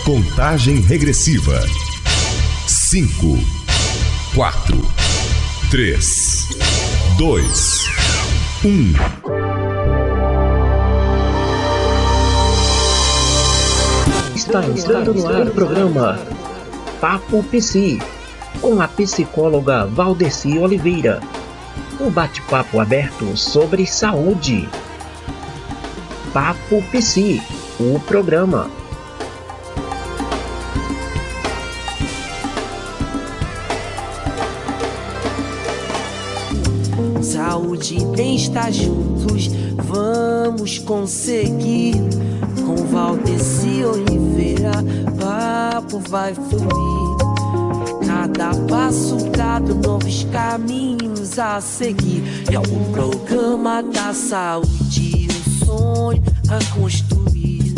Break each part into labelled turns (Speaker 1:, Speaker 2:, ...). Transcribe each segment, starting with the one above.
Speaker 1: Contagem regressiva. 5, 4, 3, 2, 1.
Speaker 2: Está entrando no ar o programa Papo Psi, com a psicóloga Valdeci Oliveira. Um bate-papo aberto sobre saúde. Papo Psi, o programa.
Speaker 3: Saúde e bem-estar juntos, vamos conseguir. Com Valdeci Oliveira, papo vai fluir. Cada passo dado, novos caminhos a seguir. É o programa da saúde, um sonho a construir.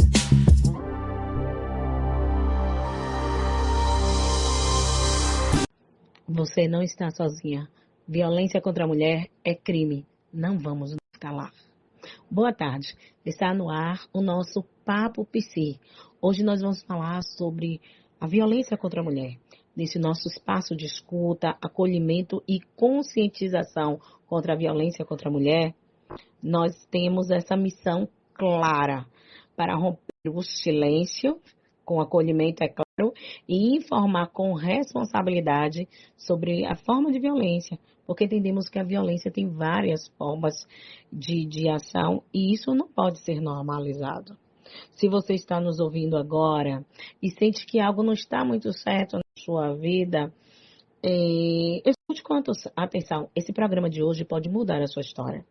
Speaker 4: Você não está sozinha. Violência contra a mulher é crime. Não vamos nos calar. Boa tarde. Está no ar o nosso Papo Psi. Hoje nós vamos falar sobre a violência contra a mulher. Nesse nosso espaço de escuta, acolhimento e conscientização contra a violência contra a mulher, nós temos essa missão clara para romper o silêncio, com acolhimento, é claro, e informar com responsabilidade sobre a forma de violência, porque entendemos que a violência tem várias formas de ação e isso não pode ser normalizado. Se você está nos ouvindo agora e sente que algo não está muito certo na sua vida, escute com atenção. Esse programa de hoje pode mudar a sua história.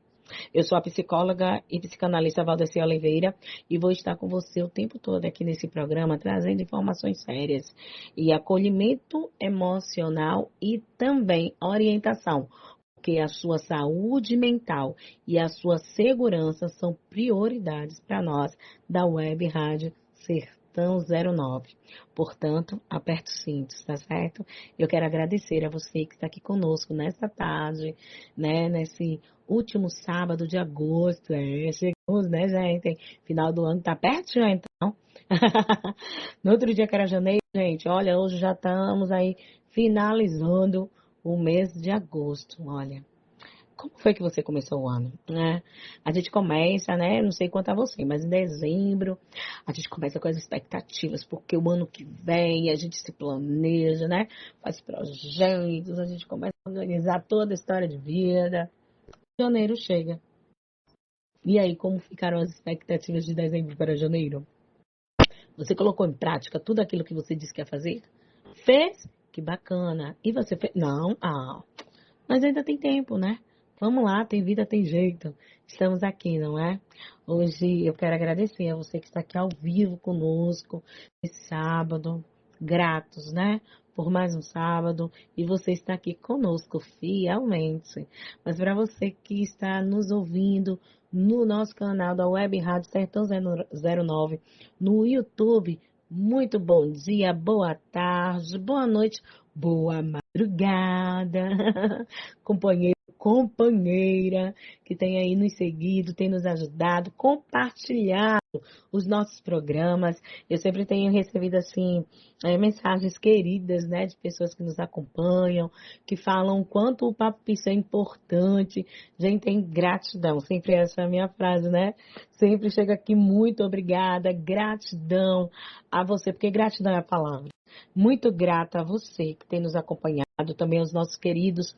Speaker 4: Eu sou a psicóloga e psicanalista Valdeci Oliveira e vou estar com você o tempo todo aqui nesse programa trazendo informações sérias e acolhimento emocional e também orientação, porque a sua saúde mental e a sua segurança são prioridades para nós da Web Rádio Sertão 09. Portanto, aperte os cintos, tá certo? Eu quero agradecer a você que está aqui conosco nessa tarde, né, nesse último sábado de agosto. Chegamos, né, gente? Final do ano tá perto já, então. No outro dia que era janeiro, gente, olha, hoje já estamos aí finalizando o mês de agosto, olha. Como foi que você começou o ano, né? A gente começa, né? Não sei quanto a você, mas em dezembro a gente começa com as expectativas, porque o ano que vem a gente se planeja, né? Faz projetos, a gente começa a organizar toda a história de vida. Janeiro chega. E aí, como ficaram as expectativas de dezembro para janeiro? Você colocou em prática tudo aquilo que você disse que ia fazer? Fez? Que bacana. E você fez? Não? Ah, mas ainda tem tempo, né? Vamos lá, tem vida, tem jeito. Estamos aqui, não é? Hoje eu quero agradecer a você que está aqui ao vivo conosco, esse sábado. Gratos, né? Por mais um sábado. E você está aqui conosco fielmente. Mas para você que está nos ouvindo no nosso canal da Web Rádio Sertão 09, no YouTube, muito bom dia, boa tarde, boa noite, boa madrugada, companheiro, companheira, que tem aí nos seguido, tem nos ajudado, compartilhado os nossos programas. Eu sempre tenho recebido, assim, mensagens queridas, né, de pessoas que nos acompanham, que falam o quanto o Papo Psi é importante. Gente, tem gratidão, sempre essa é a minha frase, né? Sempre chega aqui, muito obrigada, gratidão a você, porque gratidão é a palavra. Muito grata a você que tem nos acompanhado, também aos nossos queridos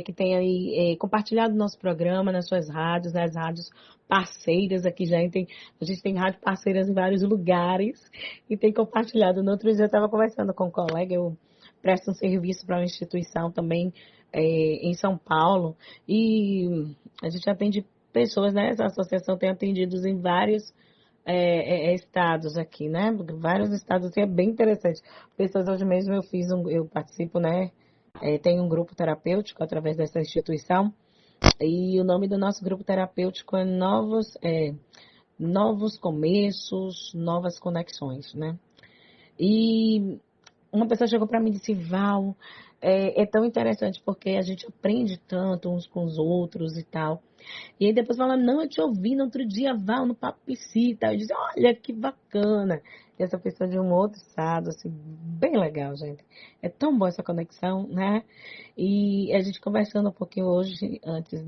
Speaker 4: que têm aí compartilhado o nosso programa nas suas rádios, nas rádios parceiras aqui já. A gente tem rádio parceiras em vários lugares e tem compartilhado. No outro dia eu estava conversando com um colega, eu presto um serviço para uma instituição também em São Paulo e a gente atende pessoas, né? Essa associação tem atendidos em vários estados aqui, né? Vários estados, assim, é bem interessante. Pessoas, hoje mesmo eu participo, né? Tem um grupo terapêutico através dessa instituição e o nome do nosso grupo terapêutico é Novos Começos, Novas Conexões, né? E uma pessoa chegou para mim e disse, Val, é tão interessante porque a gente aprende tanto uns com os outros e tal. E aí depois fala, não, eu te ouvi no outro dia, Val, no Papo Psi, tá? Eu disse, olha que bacana. E essa pessoa de um outro estado, assim, bem legal, gente. É tão boa essa conexão, né? E a gente conversando um pouquinho hoje, antes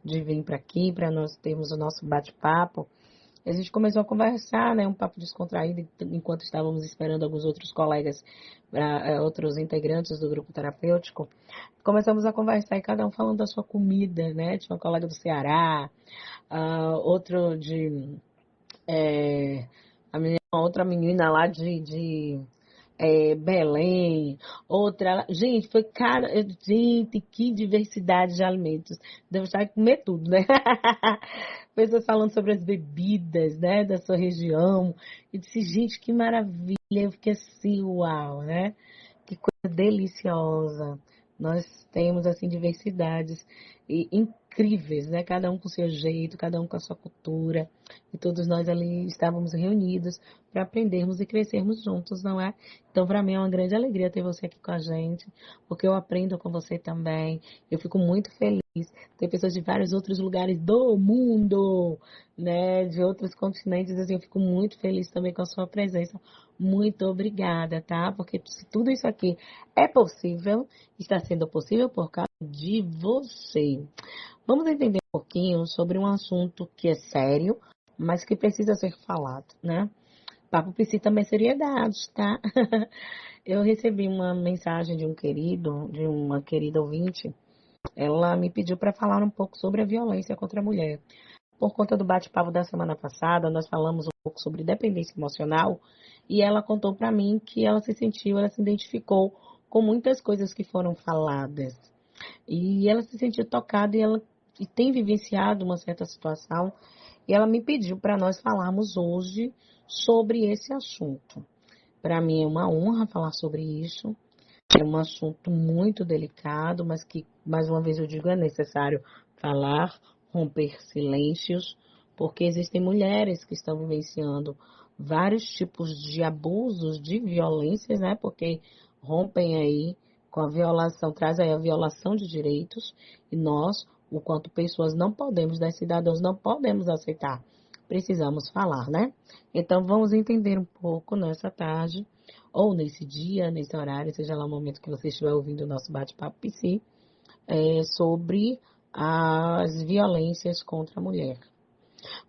Speaker 4: de vir para aqui, para nós termos o nosso bate-papo, a gente começou a conversar, né, um papo descontraído, enquanto estávamos esperando alguns outros colegas, outros integrantes do grupo terapêutico. Começamos a conversar e cada um falando da sua comida, né? Tinha um colega do Ceará, outro de... outra menina lá de Belém, outra... Gente, foi cara... Gente, que diversidade de alimentos. Devo estar comer tudo, né? Pessoas falando sobre as bebidas, né, da sua região. E disse, gente, que maravilha. Eu fiquei assim, uau, né? Que coisa deliciosa. Nós temos, assim, diversidades incríveis, né? Cada um com o seu jeito, cada um com a sua cultura. E todos nós ali estávamos reunidos para aprendermos e crescermos juntos, não é? Então, para mim é uma grande alegria ter você aqui com a gente, porque eu aprendo com você também. Eu fico muito feliz. Tem pessoas de vários outros lugares do mundo, né? De outros continentes, assim, eu fico muito feliz também com a sua presença. Muito obrigada, tá? Porque se tudo isso aqui é possível, está sendo possível por causa de você. Vamos entender um pouquinho sobre um assunto que é sério, mas que precisa ser falado, né? Papo Psi também seriedade, tá? Eu recebi uma mensagem de uma querida ouvinte. Ela me pediu para falar um pouco sobre a violência contra a mulher. Por conta do bate-papo da semana passada, nós falamos um pouco sobre dependência emocional e ela contou para mim que ela se identificou com muitas coisas que foram faladas. E ela se sentiu tocada e tem vivenciado uma certa situação. E ela me pediu para nós falarmos hoje sobre esse assunto. Para mim é uma honra falar sobre isso. É um assunto muito delicado, mas que, mais uma vez eu digo, é necessário falar, romper silêncios, porque existem mulheres que estão vivenciando vários tipos de abusos, de violências, né? Porque rompem aí com a violação, traz aí a violação de direitos, e nós, enquanto pessoas, não podemos, né, cidadãos, não podemos aceitar. Precisamos falar, né? Então vamos entender um pouco nessa tarde, ou nesse dia, nesse horário, seja lá o momento que você estiver ouvindo o nosso bate-papo psi, sobre as violências contra a mulher.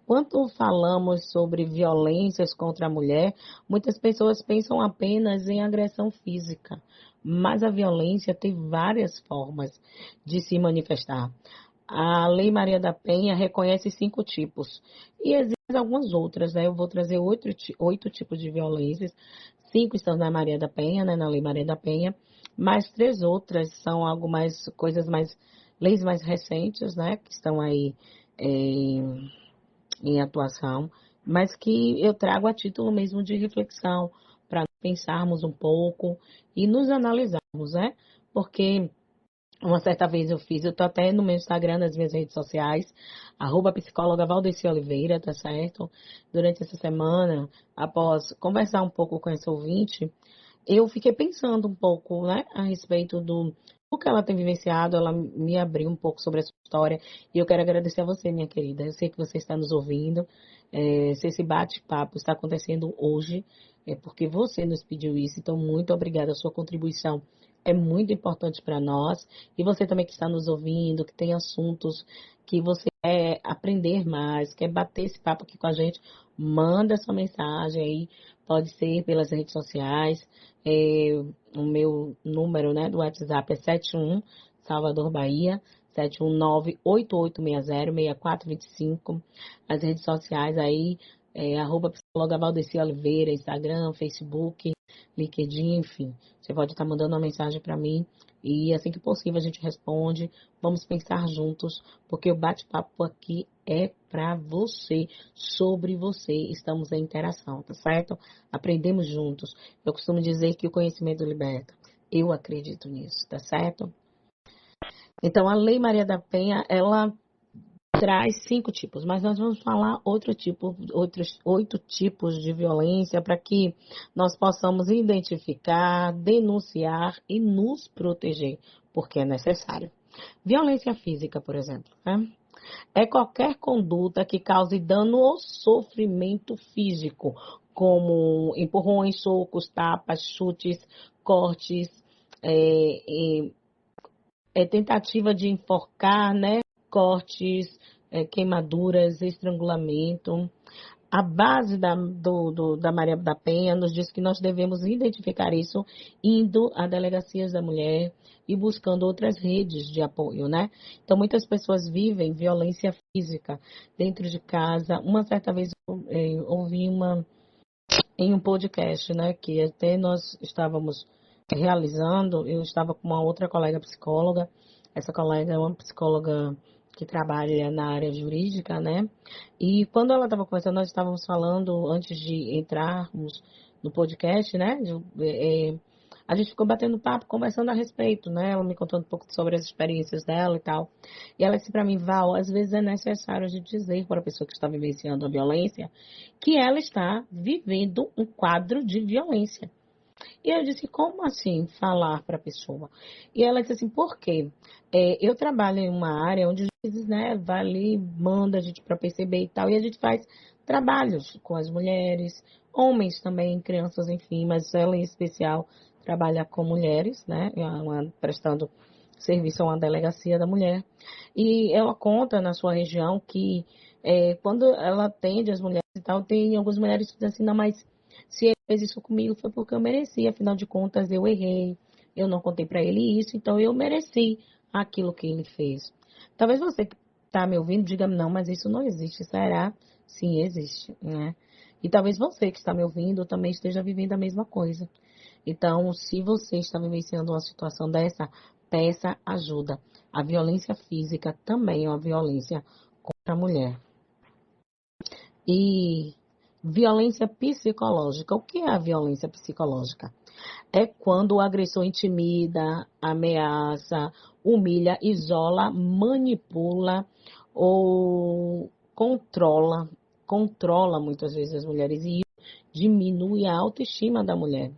Speaker 4: Quando falamos sobre violências contra a mulher, muitas pessoas pensam apenas em agressão física, mas a violência tem várias formas de se manifestar. A Lei Maria da Penha reconhece 5 tipos e existem algumas outras, né? Eu vou trazer 8 tipos de violências. 5 estão na Maria da Penha, né? Na Lei Maria da Penha, mas 3 outras são leis mais recentes, né? Que estão aí em atuação, mas que eu trago a título mesmo de reflexão, para pensarmos um pouco e nos analisarmos, né? Porque uma certa vez eu estou até no meu Instagram, nas minhas redes sociais, @psicóloga Valdeci Oliveira, tá certo? Durante essa semana, após conversar um pouco com esse ouvinte, eu fiquei pensando um pouco, né, a respeito do que ela tem vivenciado. Ela me abriu um pouco sobre a sua história e eu quero agradecer a você, minha querida. Eu sei que você está nos ouvindo. Se esse bate-papo está acontecendo hoje, é porque você nos pediu isso. Então, muito obrigada. A sua contribuição é muito importante para nós. E você também que está nos ouvindo, que tem assuntos que você quer aprender mais, quer bater esse papo aqui com a gente, manda sua mensagem aí. Pode ser pelas redes sociais. O meu número, né, do WhatsApp é 71 Salvador, Bahia, 719-8860-6425. As redes sociais aí, @psicóloga Valdeci Oliveira, Instagram, Facebook, LinkedIn, enfim. Você pode estar mandando uma mensagem para mim e assim que possível a gente responde. Vamos pensar juntos, porque o bate-papo aqui é para você, sobre você. Estamos em interação, tá certo? Aprendemos juntos. Eu costumo dizer que o conhecimento liberta. Eu acredito nisso, tá certo? Então, a Lei Maria da Penha, ela traz 5 tipos, mas nós vamos falar outros 8 tipos de violência para que nós possamos identificar, denunciar e nos proteger, porque é necessário. Violência física, por exemplo, né? É qualquer conduta que cause dano ou sofrimento físico, como empurrões, socos, tapas, chutes, cortes, é, tentativa de enforcar, né? Cortes, queimaduras, estrangulamento. A base da Maria da Penha nos diz que nós devemos identificar isso indo a delegacias da mulher e buscando outras redes de apoio, né? Então, muitas pessoas vivem violência física dentro de casa. Uma certa vez eu ouvi em um podcast, né, que até nós estávamos realizando, eu estava com uma outra colega psicóloga. Essa colega é uma psicóloga que trabalha na área jurídica, né? E quando ela estava conversando, nós estávamos falando, antes de entrarmos no podcast, né? A gente ficou batendo papo, conversando a respeito, né? Ela me contando um pouco sobre as experiências dela e tal. E ela disse para mim, Val, às vezes é necessário a gente dizer para a pessoa que está vivenciando a violência que ela está vivendo um quadro de violência. E eu disse, como assim falar para a pessoa? E ela disse assim, por quê? Eu trabalho em uma área onde, às vezes, né, vai ali, manda a gente para perceber e tal, e a gente faz trabalhos com as mulheres, homens também, crianças, enfim, mas ela em especial trabalha com mulheres, né, prestando serviço a uma delegacia da mulher. E ela conta na sua região que quando ela atende as mulheres e tal, tem algumas mulheres que dizem assim, não, mas se ele fez isso comigo foi porque eu mereci, afinal de contas eu errei, eu não contei para ele isso, então eu mereci aquilo que ele fez. Talvez você que está me ouvindo diga, não, mas isso não existe, será? Sim, existe, né? E talvez você que está me ouvindo também esteja vivendo a mesma coisa. Então, se você está vivenciando uma situação dessa, peça ajuda. A violência física também é uma violência contra a mulher. E violência psicológica. O que é a violência psicológica? É quando o agressor intimida, ameaça, humilha, isola, manipula ou controla muitas vezes as mulheres e isso diminui a autoestima da mulher.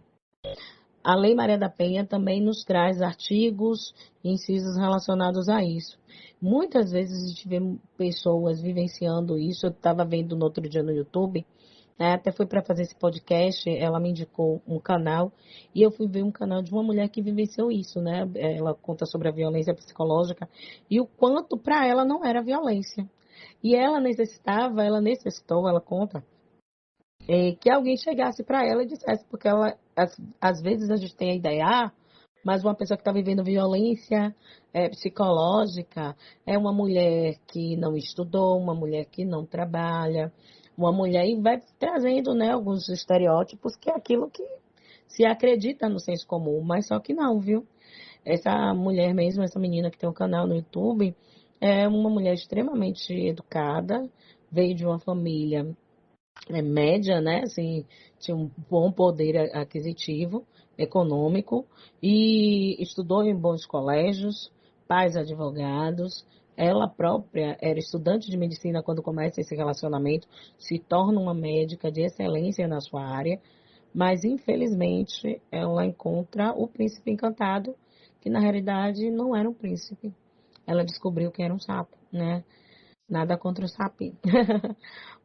Speaker 4: A Lei Maria da Penha também nos traz artigos e incisos relacionados a isso. Muitas vezes a gente vê pessoas vivenciando isso. Eu estava vendo no outro dia no YouTube, né, até foi para fazer esse podcast, ela me indicou um canal, e eu fui ver um canal de uma mulher que vivenciou isso, né? Ela conta sobre a violência psicológica e o quanto para ela não era violência. E ela necessitou, ela conta, que alguém chegasse para ela e dissesse, porque ela, às vezes a gente tem a ideia, mas uma pessoa que está vivendo violência psicológica é uma mulher que não estudou, uma mulher que não trabalha, uma mulher, e vai trazendo, né, alguns estereótipos que é aquilo que se acredita no senso comum, mas só que não, viu? Essa mulher mesmo, essa menina que tem um canal no YouTube, é uma mulher extremamente educada, veio de uma família média, né? Assim, tinha um bom poder aquisitivo, econômico, e estudou em bons colégios, pais advogados. Ela própria era estudante de medicina quando começa esse relacionamento, se torna uma médica de excelência na sua área, mas infelizmente ela encontra o príncipe encantado, que na realidade não era um príncipe. Ela descobriu que era um sapo, né? Nada contra o sapinho.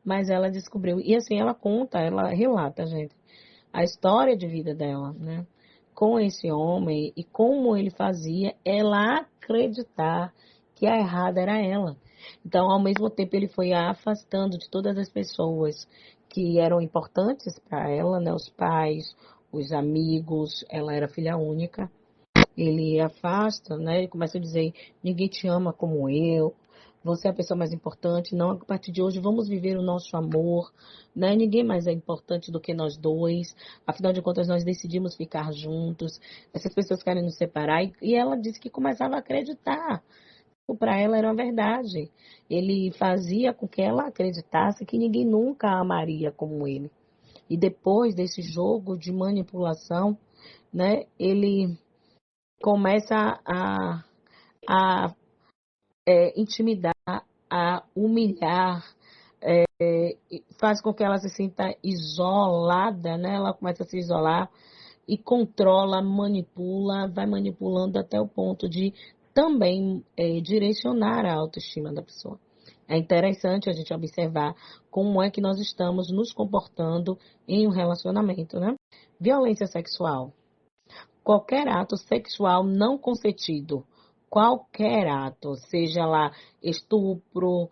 Speaker 4: Mas ela descobriu. E assim, ela conta, ela relata, gente, a história de vida dela, né? Com esse homem e como ele fazia ela acreditar que a errada era ela. Então, ao mesmo tempo, ele foi a afastando de todas as pessoas que eram importantes para ela, né? Os pais, os amigos, ela era filha única. Ele afasta, né? E começa a dizer, ninguém te ama como eu. Você é a pessoa mais importante, não, a partir de hoje vamos viver o nosso amor, né? Ninguém mais é importante do que nós dois, afinal de contas nós decidimos ficar juntos, essas pessoas querem nos separar, e ela disse que começava a acreditar, para ela era uma verdade, ele fazia com que ela acreditasse que ninguém nunca a amaria como ele, e depois desse jogo de manipulação, né, ele começa a intimidar, a humilhar, faz com que ela se sinta isolada, né? Ela começa a se isolar e controla, manipula, vai manipulando até o ponto de também direcionar a autoestima da pessoa. É interessante a gente observar como é que nós estamos nos comportando em um relacionamento, né? Violência sexual. Qualquer ato sexual não consentido, qualquer ato, seja lá estupro,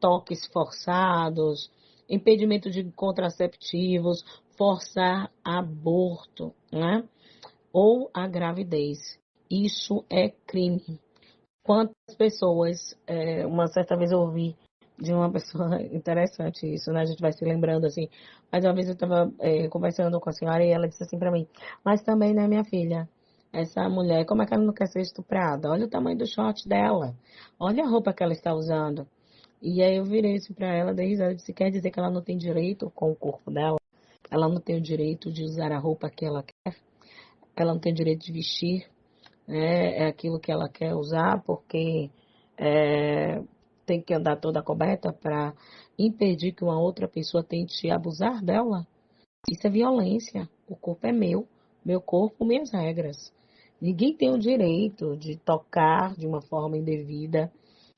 Speaker 4: toques forçados, impedimento de contraceptivos, forçar aborto, né? Ou a gravidez. Isso é crime. Quantas pessoas, uma certa vez eu ouvi de uma pessoa, interessante isso, né? A gente vai se lembrando assim. Mas uma vez eu estava conversando com a senhora e ela disse assim para mim, mas também, né, minha filha, essa mulher, como é que ela não quer ser estuprada? Olha o tamanho do short dela, olha a roupa que ela está usando. E aí eu virei isso para ela, dei risada, disse, quer dizer que ela não tem direito com o corpo dela? Ela não tem o direito de usar a roupa que ela quer? Ela não tem o direito de vestir aquilo que ela quer usar, porque tem que andar toda coberta para impedir que uma outra pessoa tente abusar dela? Isso é violência. O corpo é meu corpo, minhas regras. Ninguém tem o direito de tocar de uma forma indevida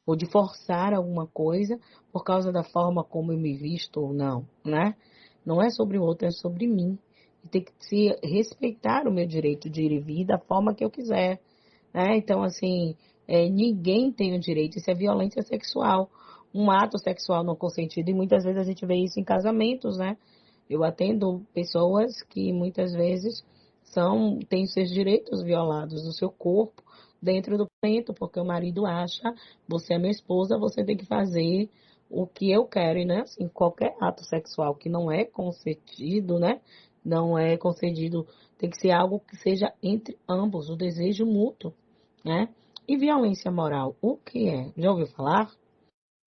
Speaker 4: ou de forçar alguma coisa por causa da forma como eu me visto ou não, né? Não é sobre o outro, é sobre mim. E tem que se respeitar o meu direito de ir e vir da forma que eu quiser, né? Então, assim, ninguém tem o direito, isso é violência sexual. Um ato sexual não consentido, e muitas vezes a gente vê isso em casamentos, né? Eu atendo pessoas que muitas vezes têm seus direitos violados, do seu corpo, dentro do casamento, porque o marido acha, você é minha esposa, você tem que fazer o que eu quero, e né? Assim, qualquer ato sexual que não é concedido, né? Não é concedido, tem que ser algo que seja entre ambos, o desejo mútuo, né? E violência moral, o que é? Já ouviu falar?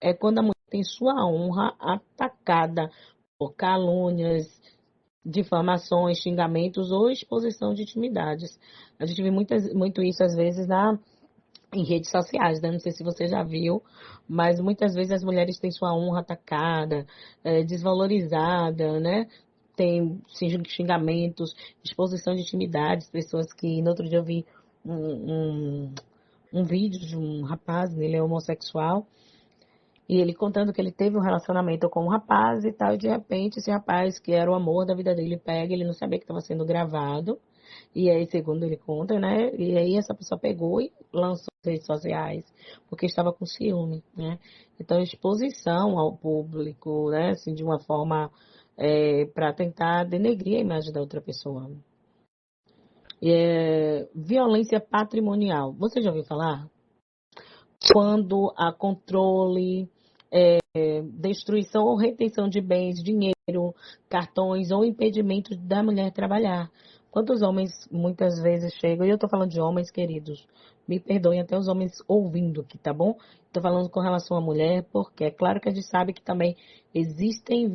Speaker 4: É quando a mulher tem sua honra atacada por calúnias, difamações, xingamentos ou exposição de intimidades. A gente vê muito isso às vezes em redes sociais, né? Não sei se você já viu, mas muitas vezes as mulheres têm sua honra atacada, desvalorizada, né? Tem xingamentos, exposição de intimidades, pessoas que, no outro dia eu vi um vídeo de um rapaz, ele é homossexual, e ele contando que ele teve um relacionamento com um rapaz e tal, e de repente esse rapaz, que era o amor da vida dele, pega, ele não sabia que estava sendo gravado, e aí, segundo ele conta, né, e aí essa pessoa pegou e lançou nas redes sociais, porque estava com ciúme, né. Então, exposição ao público, né, assim, de uma forma para tentar denegrir a imagem da outra pessoa. Violência patrimonial. Você já ouviu falar? Quando há controle, destruição ou retenção de bens, dinheiro, cartões ou impedimento da mulher trabalhar. Quantos homens muitas vezes chegam, e eu estou falando de homens queridos, me perdoem até os homens ouvindo aqui, tá bom? Estou falando com relação à mulher, porque é claro que a gente sabe que também existem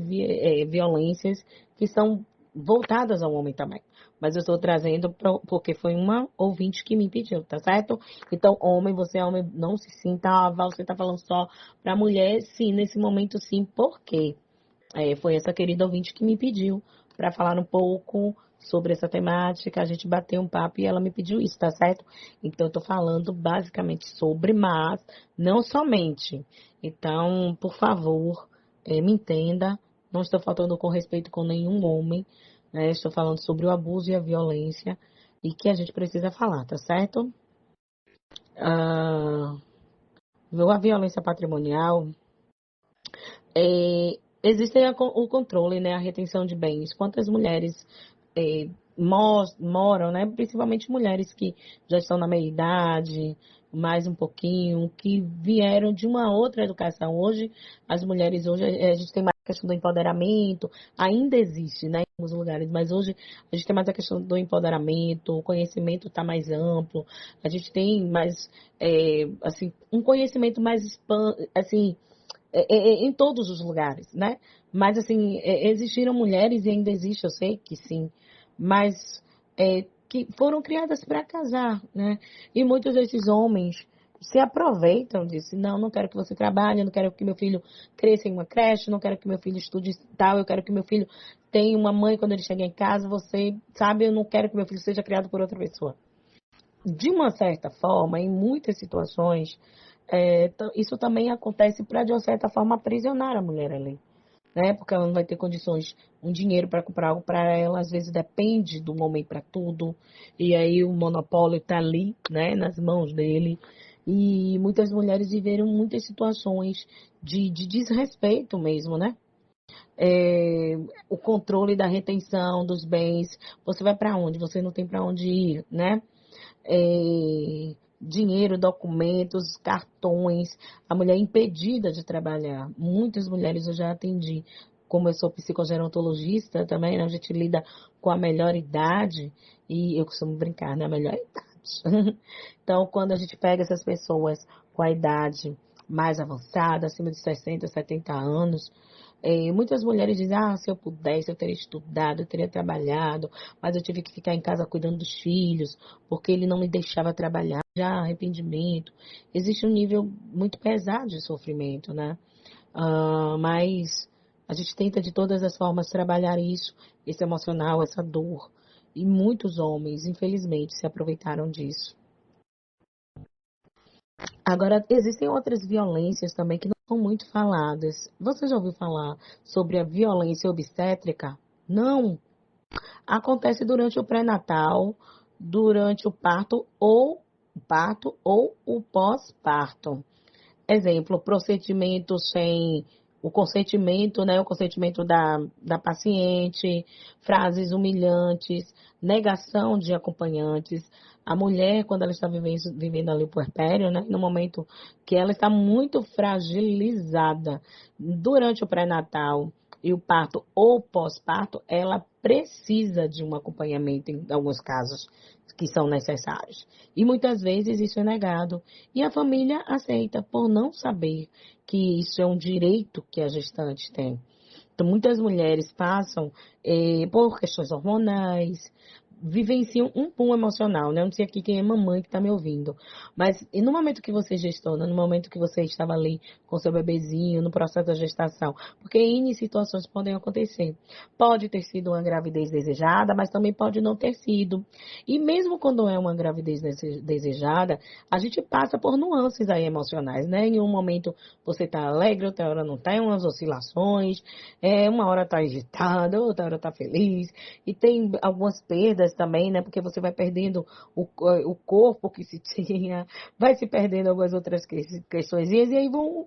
Speaker 4: violências que são voltadas ao homem também. Mas eu estou trazendo porque foi uma ouvinte que me pediu, tá certo? Então, homem, você é homem, não se sinta, você está falando só para mulher, sim, nesse momento sim, porque foi essa querida ouvinte que me pediu para falar um pouco sobre essa temática, a gente bateu um papo e ela me pediu isso, tá certo? Então, eu estou falando basicamente sobre, mas não somente. Então, por favor, me entenda, não estou faltando com respeito com nenhum homem, né? Estou falando sobre o abuso e a violência e que a gente precisa falar, tá certo? A violência patrimonial, existe o controle, né, a retenção de bens. Quantas mulheres moram, né, principalmente mulheres que já estão na meia-idade, mais um pouquinho, que vieram de uma outra educação. Hoje, as mulheres, hoje a gente tem mais a questão do empoderamento, ainda existe, né, em alguns lugares, mas hoje a gente tem mais a questão do empoderamento, o conhecimento está mais amplo, a gente tem mais, assim, um conhecimento mais, assim, em todos os lugares, né? Mas, assim, existiram mulheres, e ainda existe, eu sei que sim, mas que foram criadas para casar, né? E muitos desses homens se aproveitam disso. Não quero que você trabalhe, não quero que meu filho cresça em uma creche, não quero que meu filho estude tal, eu quero que meu filho tenha uma mãe quando ele chegar em casa, você sabe, eu não quero que meu filho seja criado por outra pessoa. De uma certa forma, em muitas situações, Isso também acontece para, de uma certa forma, aprisionar a mulher ali, né? Porque ela não vai ter condições, um dinheiro para comprar algo para ela, às vezes depende do homem para tudo, e aí o monopólio está ali, né, nas mãos dele. E muitas mulheres viveram muitas situações de desrespeito mesmo, né? O controle da retenção dos bens. Você vai para onde? Você não tem para onde ir, né? Dinheiro, documentos, cartões, a mulher impedida de trabalhar. Muitas mulheres eu já atendi. Como eu sou psicogerontologista também, né? A gente lida com a melhor idade, e eu costumo brincar, né? A melhor idade. Então, quando a gente pega essas pessoas com a idade mais avançada, acima de 60, 70 anos, muitas mulheres dizem, se eu pudesse, eu teria estudado, eu teria trabalhado, mas eu tive que ficar em casa cuidando dos filhos, porque ele não me deixava trabalhar. Já arrependimento. Existe um nível muito pesado de sofrimento, né? Mas a gente tenta de todas as formas trabalhar isso, esse emocional, essa dor. E muitos homens, infelizmente, se aproveitaram disso. Agora, existem outras violências também que não são muito faladas. Você já ouviu falar sobre a violência obstétrica? Não. Acontece durante o pré-natal, durante o parto ou o pós-parto. Exemplo, procedimento sem o consentimento, né? O consentimento da paciente, frases humilhantes, negação de acompanhantes. A mulher, quando ela está vivendo ali o puerpério, né? No momento que ela está muito fragilizada durante o pré-natal e o parto ou pós-parto, ela precisa de um acompanhamento em alguns casos que são necessários. E muitas vezes isso é negado. E a família aceita por não saber que isso é um direito que a gestante tem. Então, muitas mulheres passam por questões hormonais, vivenciam um boom emocional, né? Eu não sei aqui quem é mamãe que está me ouvindo, mas no momento que você gestona, no momento que você estava ali com seu bebezinho, no processo da gestação, porque N situações podem acontecer. Pode ter sido uma gravidez desejada, mas também pode não ter sido. E mesmo quando é uma gravidez desejada, a gente passa por nuances aí emocionais, né? Em um momento você está alegre, outra hora não está, umas oscilações, uma hora está agitada, outra hora está feliz, e tem algumas perdas também, né? Porque você vai perdendo o corpo que se tinha, vai se perdendo algumas outras questões, e aí vão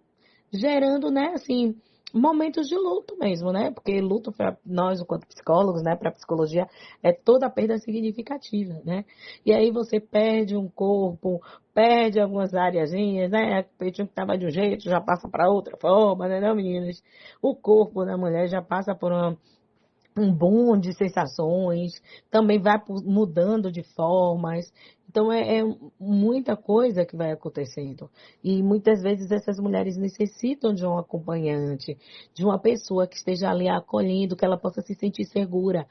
Speaker 4: gerando, né, assim, momentos de luto mesmo, né? Porque luto para nós, enquanto psicólogos, né, para a psicologia, é toda perda significativa, né? E aí você perde um corpo, perde algumas áreazinhas, né? O peitinho que estava de um jeito já passa para outra forma, né, não, meninas? O corpo da mulher já passa por um boom de sensações, também vai mudando de formas. Então, é muita coisa que vai acontecendo. E muitas vezes essas mulheres necessitam de um acompanhante, de uma pessoa que esteja ali acolhendo, que ela possa se sentir segura.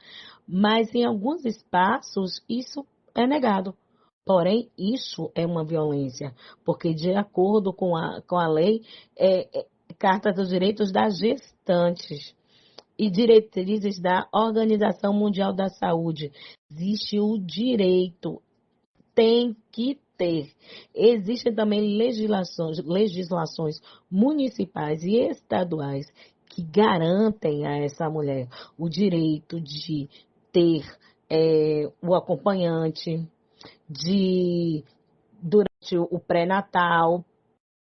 Speaker 4: Mas em alguns espaços, isso é negado. Porém, isso é uma violência, porque de acordo com a lei, Carta dos Direitos das Gestantes, e diretrizes da Organização Mundial da Saúde. Existe o direito, tem que ter. Existem também legislações municipais e estaduais que garantem a essa mulher o direito de ter o acompanhante, durante o pré-natal,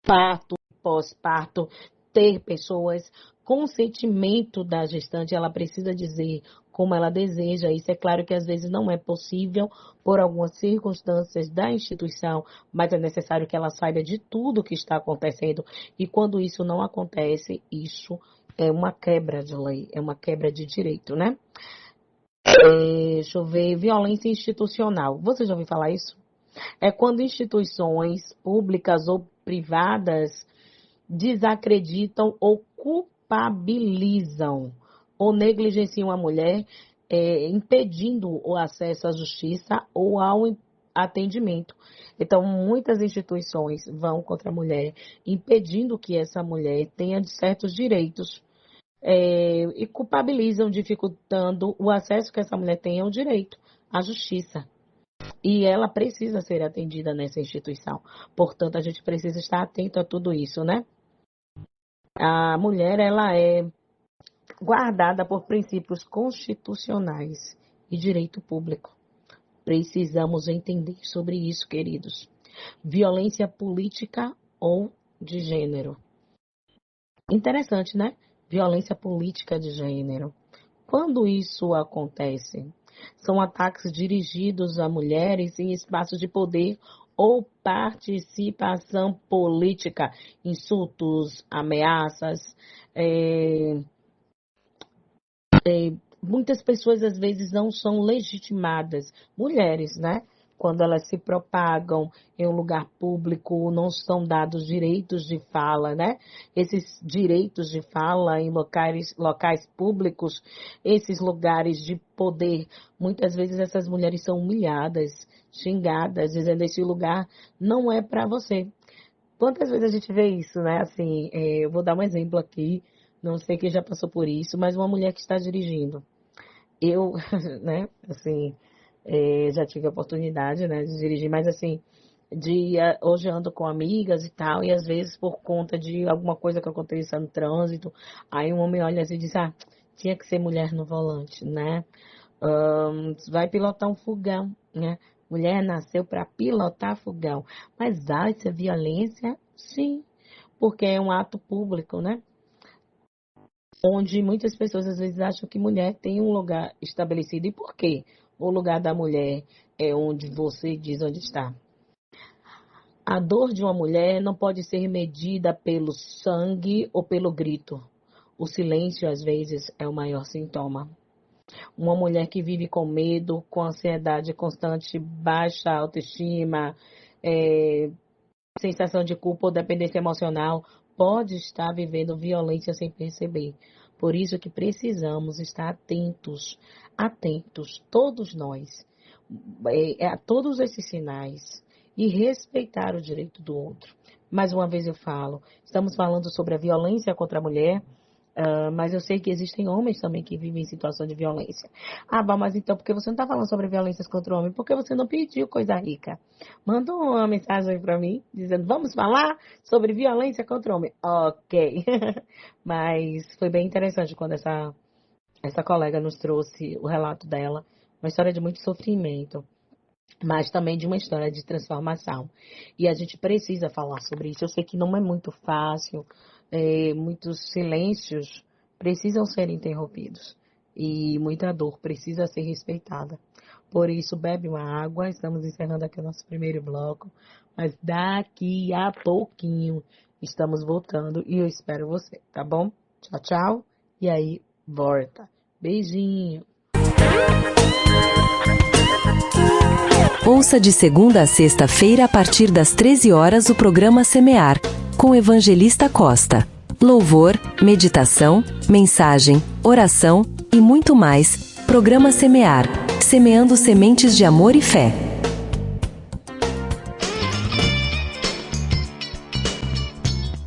Speaker 4: parto, pós-parto, ter pessoas com sentimento da gestante, ela precisa dizer como ela deseja. Isso é claro que às vezes não é possível por algumas circunstâncias da instituição, mas é necessário que ela saiba de tudo que está acontecendo. E quando isso não acontece, isso é uma quebra de lei, é uma quebra de direito, né? Deixa eu ver, violência institucional. Você já ouviu falar isso? É quando instituições públicas ou privadas desacreditam ou culpabilizam ou negligenciam a mulher, impedindo o acesso à justiça ou ao atendimento. Então, muitas instituições vão contra a mulher, impedindo que essa mulher tenha certos direitos, e culpabilizam, dificultando o acesso que essa mulher tem ao direito, à justiça. E ela precisa ser atendida nessa instituição. Portanto, a gente precisa estar atento a tudo isso, né? A mulher, ela é guardada por princípios constitucionais e direito público. Precisamos entender sobre isso, queridos. Violência política ou de gênero. Interessante, né? Violência política de gênero. Quando isso acontece? São ataques dirigidos a mulheres em espaços de poder ou participação política, insultos, ameaças. Muitas pessoas às vezes não são legitimadas, mulheres, né? Quando elas se propagam em um lugar público, não são dados direitos de fala, né? Esses direitos de fala em locais públicos, esses lugares de poder, muitas vezes essas mulheres são humilhadas, xingadas, dizendo esse lugar não é para você. Quantas vezes a gente vê isso, né? Assim, eu vou dar um exemplo aqui, não sei quem já passou por isso, mas uma mulher que está dirigindo. Eu, né, assim, já tive a oportunidade, né, de dirigir, mas assim, hoje eu ando com amigas e tal, e às vezes por conta de alguma coisa que aconteça no trânsito, aí um homem olha assim e diz, tinha que ser mulher no volante, né? Vai pilotar um fogão, né? Mulher nasceu para pilotar fogão. Mas essa violência? Sim, porque é um ato público, né? Onde muitas pessoas às vezes acham que mulher tem um lugar estabelecido. E por quê? O lugar da mulher é onde você diz onde está. A dor de uma mulher não pode ser medida pelo sangue ou pelo grito. O silêncio, às vezes, é o maior sintoma. Uma mulher que vive com medo, com ansiedade constante, baixa autoestima, sensação de culpa ou dependência emocional, pode estar vivendo violência sem perceber. Por isso que precisamos estar atentos, todos nós, a todos esses sinais e respeitar o direito do outro. Mais uma vez eu falo, estamos falando sobre a violência contra a mulher, mas eu sei que existem homens também que vivem em situação de violência. Mas então, por que você não está falando sobre violências contra o homem? Porque você não pediu coisa rica. Manda uma mensagem para mim, dizendo, vamos falar sobre violência contra o homem. Ok. Mas foi bem interessante quando essa colega nos trouxe o relato dela. Uma história de muito sofrimento, mas também de uma história de transformação. E a gente precisa falar sobre isso. Eu sei que não é muito fácil, muitos silêncios precisam ser interrompidos e muita dor precisa ser respeitada. Por isso, bebe uma água. Estamos encerrando aqui o nosso primeiro bloco, mas daqui a pouquinho estamos voltando e eu espero você, tá bom? Tchau, tchau. E aí, volta. Beijinho.
Speaker 5: Ouça de segunda a sexta-feira, a partir das 13 horas, o programa Semear, com Evangelista Costa. Louvor, meditação, mensagem, oração e muito mais. Programa Semear, semeando sementes de amor e fé.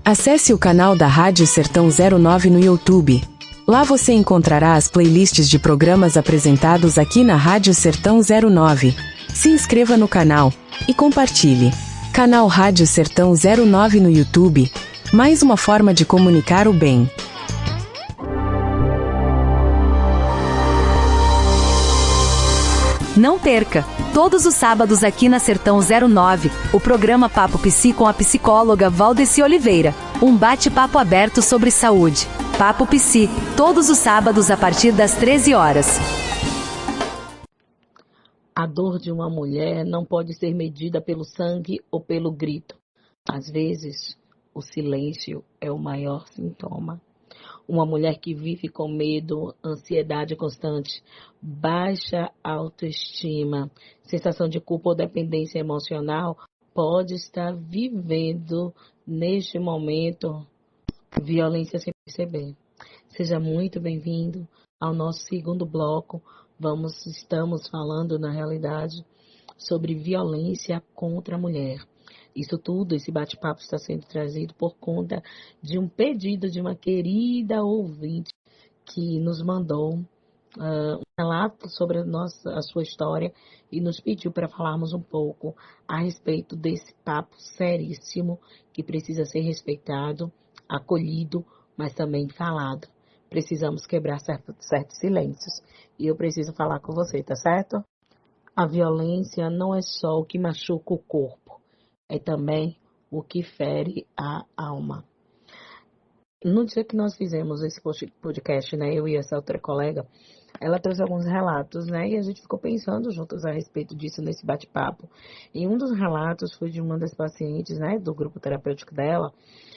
Speaker 5: Acesse o canal da Rádio Sertão 09 no YouTube. Lá você encontrará as playlists de programas apresentados aqui na Rádio Sertão 09. Se inscreva no canal e compartilhe. Canal Rádio Sertão 09 no YouTube. Mais uma forma de comunicar o bem. Não perca! Todos os sábados aqui na Sertão 09, o programa Papo Psi com a psicóloga Valdeci Oliveira. Um bate-papo aberto sobre saúde. Papo Psi, todos os sábados a partir das 13 horas.
Speaker 4: A dor de uma mulher não pode ser medida pelo sangue ou pelo grito. Às vezes, o silêncio é o maior sintoma. Uma mulher que vive com medo, ansiedade constante, baixa autoestima, sensação de culpa ou dependência emocional, pode estar vivendo, neste momento, violência sem perceber. Seja muito bem-vindo ao nosso segundo bloco. Estamos falando, na realidade, sobre violência contra a mulher. Isso tudo, esse bate-papo está sendo trazido por conta de um pedido de uma querida ouvinte que nos mandou relato sobre a sua história e nos pediu para falarmos um pouco a respeito desse papo seríssimo que precisa ser respeitado, acolhido, mas também falado. Precisamos quebrar certos silêncios. E eu preciso falar com você, tá certo? A violência não é só o que machuca o corpo, é também o que fere a alma. No dia que nós fizemos esse podcast, né, eu e essa outra colega, ela trouxe alguns relatos, né, e a gente ficou pensando juntos a respeito disso nesse bate-papo. E um dos relatos foi de uma das pacientes, né, do grupo terapêutico dela,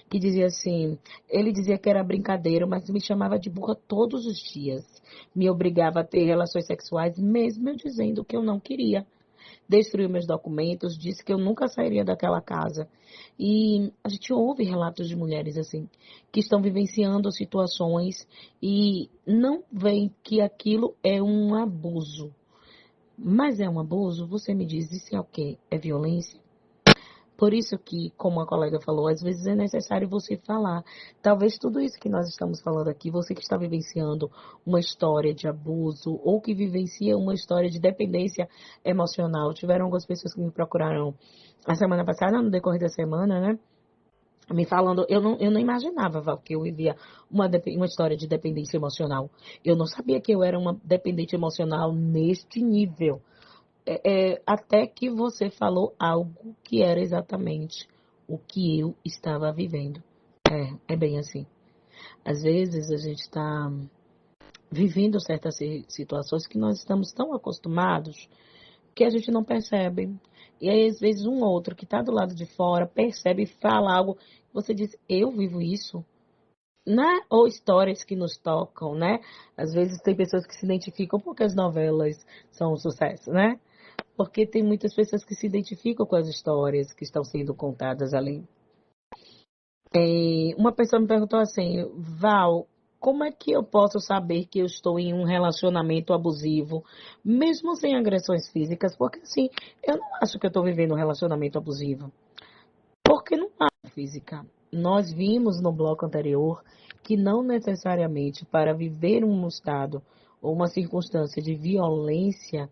Speaker 4: que dizia assim, ele dizia que era brincadeira, mas me chamava de burra todos os dias. Me obrigava a ter relações sexuais, mesmo eu dizendo que eu não queria. Destruiu meus documentos, disse que eu nunca sairia daquela casa. E a gente ouve relatos de mulheres assim, que estão vivenciando situações e não veem que aquilo é um abuso. Mas é um abuso? Você me diz, isso é o quê? É violência? Por isso que, como a colega falou, às vezes é necessário você falar. Talvez tudo isso que nós estamos falando aqui, você que está vivenciando uma história de abuso ou que vivencia uma história de dependência emocional. Tiveram algumas pessoas que me procuraram a semana passada, no decorrer da semana, né? Me falando, eu não imaginava, Val, que eu vivia uma história de dependência emocional. Eu não sabia que eu era uma dependente emocional neste nível. Até que você falou algo que era exatamente o que eu estava vivendo. É bem assim. Às vezes a gente está vivendo certas situações que nós estamos tão acostumados que a gente não percebe. E aí, às vezes, um outro que está do lado de fora percebe e fala algo. Você diz, eu vivo isso? Né? Ou histórias que nos tocam, né? Às vezes tem pessoas que se identificam porque as novelas são um sucesso, né? Porque tem muitas pessoas que se identificam com as histórias que estão sendo contadas ali. Uma pessoa me perguntou assim, Val, como é que eu posso saber que eu estou em um relacionamento abusivo, mesmo sem agressões físicas? Porque assim, eu não acho que eu estou vivendo um relacionamento abusivo. Porque não há física. Nós vimos no bloco anterior que não necessariamente para viver um estado ou uma circunstância de violência,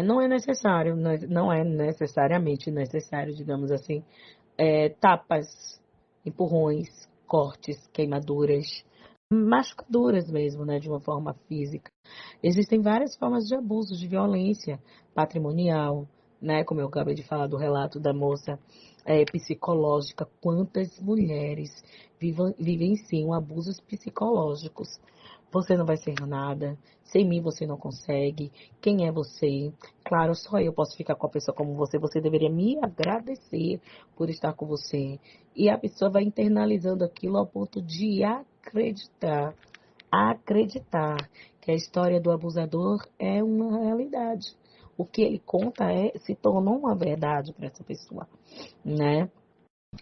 Speaker 4: não é necessário, não é necessariamente necessário, digamos assim, tapas, empurrões, cortes, queimaduras, machucaduras mesmo, né, de uma forma física. Existem várias formas de abuso, de violência patrimonial, né, como eu acabei de falar do relato da moça, psicológica. Quantas mulheres vivenciam abusos psicológicos? Você não vai ser nada. Sem mim você não consegue. Quem é você? Claro, só eu posso ficar com a pessoa como você. Você deveria me agradecer por estar com você. E a pessoa vai internalizando aquilo ao ponto de acreditar que a história do abusador é uma realidade. O que ele conta se tornou uma verdade para essa pessoa, né?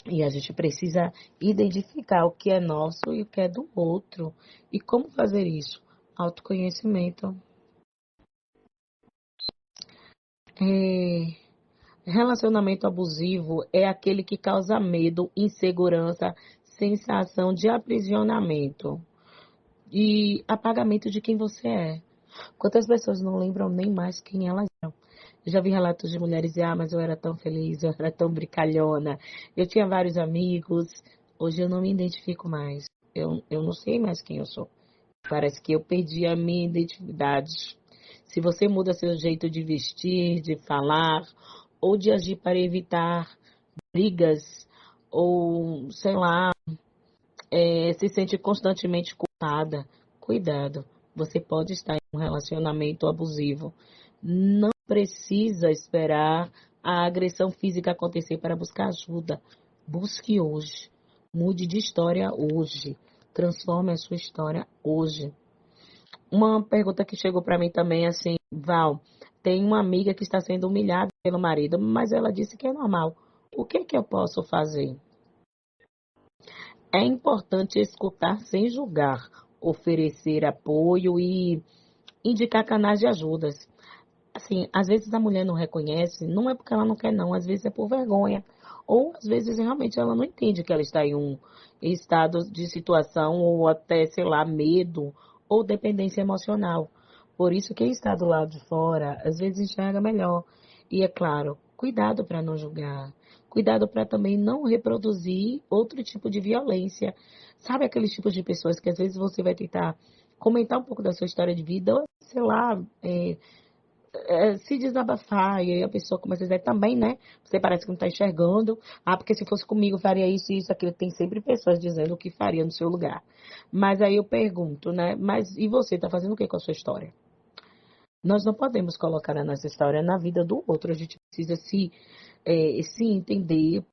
Speaker 4: E a gente precisa identificar o que é nosso e o que é do outro. E como fazer isso? Autoconhecimento. Relacionamento abusivo é aquele que causa medo, insegurança, sensação de aprisionamento e apagamento de quem você é. Quantas pessoas não lembram nem mais quem elas são? Eu já vi relatos de mulheres dizer, mas eu era tão feliz, eu era tão brincalhona, eu tinha vários amigos, hoje eu não me identifico mais, eu não sei mais quem eu sou. Parece que eu perdi a minha identidade. Se você muda seu jeito de vestir, de falar, ou de agir para evitar brigas, ou, sei lá, se sente constantemente culpada, cuidado, você pode estar em um relacionamento abusivo. Não precisa esperar a agressão física acontecer para buscar ajuda. Busque hoje. Mude de história hoje. Transforme a sua história hoje. Uma pergunta que chegou para mim também é assim, Val, tem uma amiga que está sendo humilhada pelo marido, mas ela disse que é normal. O que eu posso fazer? É importante escutar sem julgar, oferecer apoio e indicar canais de ajudas. Assim, às vezes a mulher não reconhece, não é porque ela não quer não, às vezes é por vergonha. Ou às vezes realmente ela não entende que ela está em um estado de situação ou até, sei lá, medo ou dependência emocional. Por isso, quem está do lado de fora, às vezes enxerga melhor. E é claro, cuidado para não julgar. Cuidado para também não reproduzir outro tipo de violência. Sabe aqueles tipos de pessoas que às vezes você vai tentar comentar um pouco da sua história de vida, ou, sei lá, se desabafar, e aí a pessoa começa a dizer também, né? Você parece que não está enxergando. Ah, porque se fosse comigo faria isso e isso, aquilo. Tem sempre pessoas dizendo o que faria no seu lugar. Mas aí eu pergunto, né? Mas e você, está fazendo o que com a sua história? Nós não podemos colocar a nossa história na vida do outro. A gente precisa se entender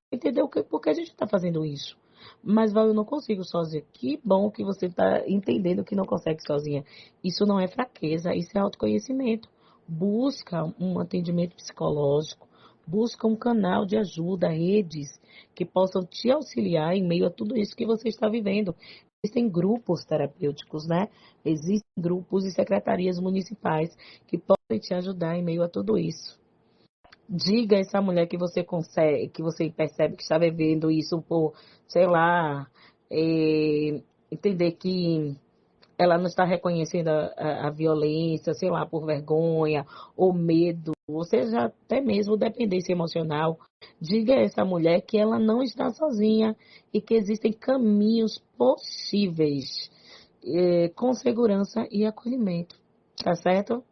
Speaker 4: por que a gente está fazendo isso. Mas, Val, eu não consigo sozinha. Que bom que você está entendendo que não consegue sozinha. Isso não é fraqueza, isso é autoconhecimento. Busca um atendimento psicológico, busca um canal de ajuda, redes que possam te auxiliar em meio a tudo isso que você está vivendo. Existem grupos terapêuticos, né? Existem grupos e secretarias municipais que podem te ajudar em meio a tudo isso. Diga a essa mulher que você consegue, que você percebe que está vivendo isso por, sei lá, entender que ela não está reconhecendo a violência, sei lá, por vergonha ou medo, ou seja, até mesmo dependência emocional. Diga a essa mulher que ela não está sozinha e que existem caminhos possíveis, com segurança e acolhimento. Tá certo?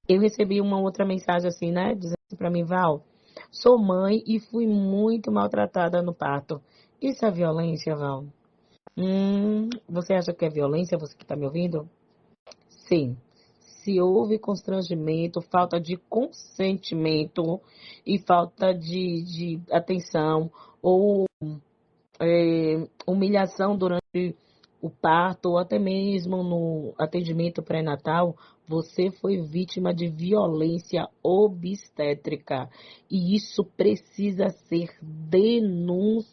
Speaker 4: Eu recebi uma outra mensagem assim, né? Dizendo para mim, Val, sou mãe e fui muito maltratada no parto. Isso é violência, Val? Você acha que é violência, você que está me ouvindo? Sim. Se houve constrangimento, falta de consentimento e falta de atenção ou humilhação durante o parto ou até mesmo no atendimento pré-natal, você foi vítima de violência obstétrica. E isso precisa ser denunciado.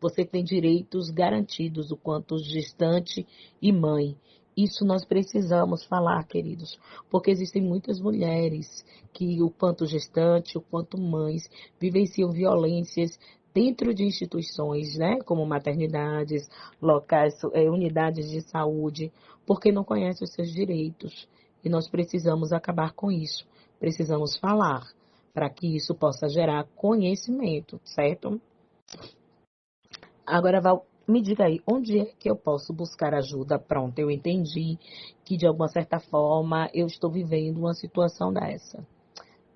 Speaker 4: Você tem direitos garantidos, o quanto gestante e mãe. Isso nós precisamos falar, queridos, porque existem muitas mulheres que, o quanto gestante, o quanto mães, vivenciam violências dentro de instituições, né, como maternidades, locais, unidades de saúde, porque não conhecem os seus direitos. E nós precisamos acabar com isso. Precisamos falar para que isso possa gerar conhecimento, certo? Agora, Val, me diga aí, onde é que eu posso buscar ajuda? Pronto, eu entendi que de alguma certa forma eu estou vivendo uma situação dessa.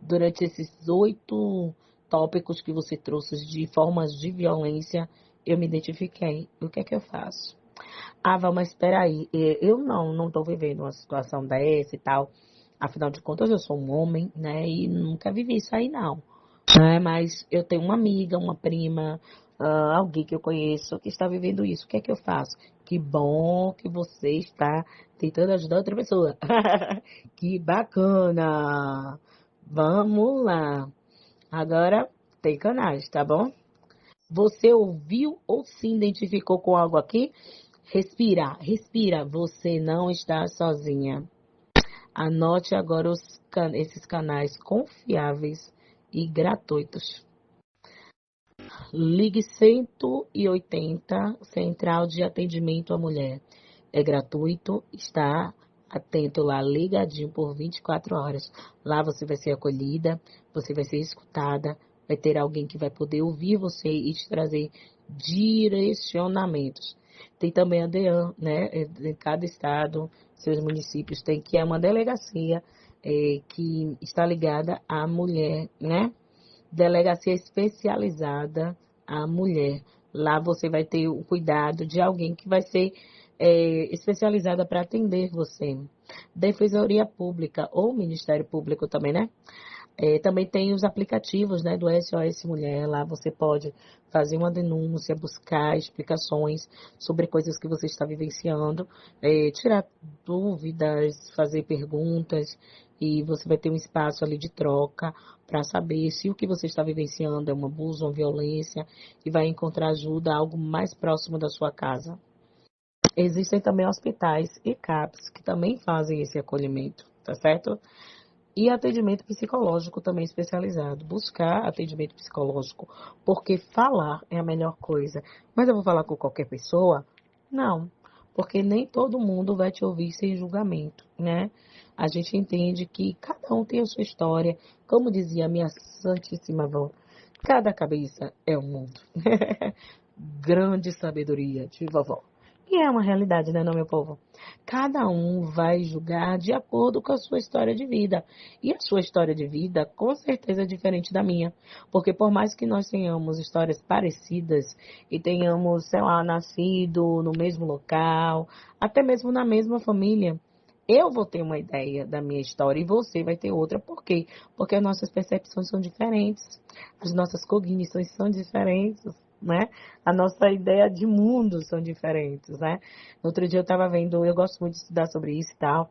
Speaker 4: Durante esses 8 tópicos que você trouxe de formas de violência, eu me identifiquei. O que é que eu faço? Ah, Val, mas espera aí, eu não estou vivendo uma situação dessa e tal. Afinal de contas, eu sou um homem, né, e nunca vivi isso aí, não. Mas eu tenho uma amiga, uma prima, alguém que eu conheço que está vivendo isso. O que é que eu faço? Que bom que você está tentando ajudar outra pessoa. Que bacana! Vamos lá. Agora tem canais, tá bom? Você ouviu ou se identificou com algo aqui? Respira, respira. Você não está sozinha. Anote agora esses canais confiáveis e gratuitos. Ligue 180, Central de Atendimento à Mulher. É gratuito, está atento lá, ligadinho por 24 horas. Lá você vai ser acolhida, você vai ser escutada, vai ter alguém que vai poder ouvir você e te trazer direcionamentos. Tem também a DEAN, né? Em cada estado, seus municípios tem, que é uma delegacia que está ligada à mulher, né? Delegacia especializada à mulher. Lá você vai ter o cuidado de alguém que vai ser especializada para atender você. Defensoria Pública ou Ministério Público também, né? Também tem os aplicativos, né, do SOS Mulher. Lá você pode fazer uma denúncia, buscar explicações sobre coisas que você está vivenciando, tirar dúvidas, fazer perguntas, e você vai ter um espaço ali de troca para saber se o que você está vivenciando é um abuso, uma violência, e vai encontrar ajuda, algo mais próximo da sua casa. Existem também hospitais e CAPs que também fazem esse acolhimento, tá certo? E atendimento psicológico também especializado. Buscar atendimento psicológico, porque falar é a melhor coisa. Mas eu vou falar com qualquer pessoa? Não. porque nem todo mundo vai te ouvir sem julgamento, né? A gente entende que cada um tem a sua história, como dizia a minha santíssima avó, cada cabeça é um mundo. Grande sabedoria de vovó. E é uma realidade, né, não, meu povo? Cada um vai julgar de acordo com a sua história de vida. E a sua história de vida, com certeza, é diferente da minha. Porque por mais que nós tenhamos histórias parecidas e tenhamos, sei lá, nascido no mesmo local, até mesmo na mesma família, eu vou ter uma ideia da minha história e você vai ter outra. Por quê? Porque as nossas percepções são diferentes, as nossas cognições são diferentes, né? A nossa ideia de mundo são diferentes, né? No outro dia eu estava vendo, eu gosto muito de estudar sobre isso e tal,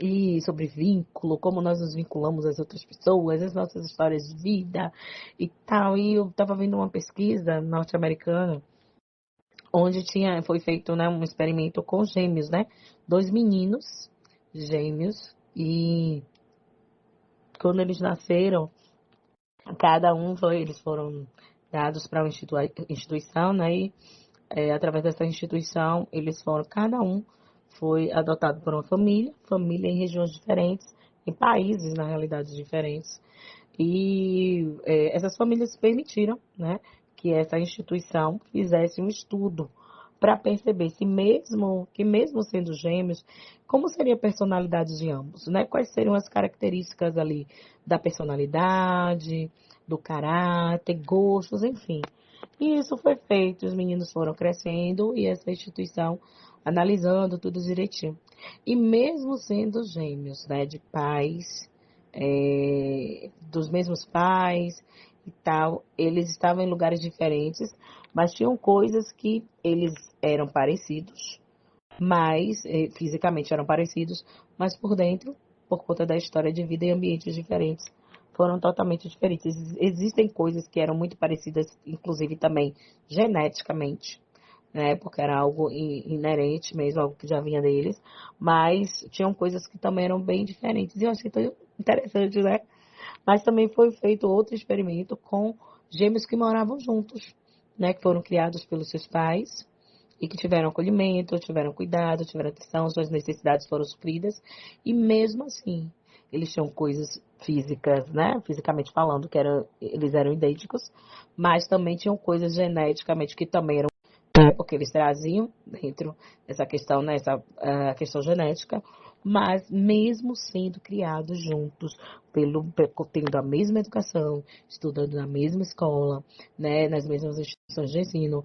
Speaker 4: e sobre vínculo, como nós nos vinculamos às outras pessoas, as nossas histórias de vida e tal. E eu estava vendo uma pesquisa norte-americana onde foi feito, né, um experimento com gêmeos, né? 2 meninos gêmeos, e quando eles nasceram, eles foram dados para uma instituição, né? E através dessa instituição, cada um foi adotado por uma família em regiões diferentes, em países, na realidade, diferentes. E essas famílias permitiram, né, que essa instituição fizesse um estudo para perceber mesmo sendo gêmeos, como seria a personalidade de ambos, né? Quais seriam as características ali da personalidade, do caráter, gostos, enfim. E isso foi feito, os meninos foram crescendo e essa instituição analisando tudo direitinho. E mesmo sendo gêmeos, né, de pais, dos mesmos pais e tal, eles estavam em lugares diferentes, mas tinham coisas que eles eram parecidos, mas fisicamente eram parecidos, mas por dentro, por conta da história de vida e ambientes diferentes, foram totalmente diferentes. Existem coisas que eram muito parecidas, inclusive também geneticamente, né? Porque era algo inerente mesmo, algo que já vinha deles, mas tinham coisas que também eram bem diferentes. E eu achei tão interessante, né? Mas também foi feito outro experimento com gêmeos que moravam juntos, né? Que foram criados pelos seus pais e que tiveram acolhimento, tiveram cuidado, tiveram atenção, suas necessidades foram supridas. E mesmo assim, eles tinham coisas físicas, né? Fisicamente falando, eles eram idênticos, mas também tinham coisas geneticamente que também eram, porque eles traziam dentro dessa questão, né, essa questão genética, mas mesmo sendo criados juntos, tendo a mesma educação, estudando na mesma escola, né, nas mesmas instituições de ensino,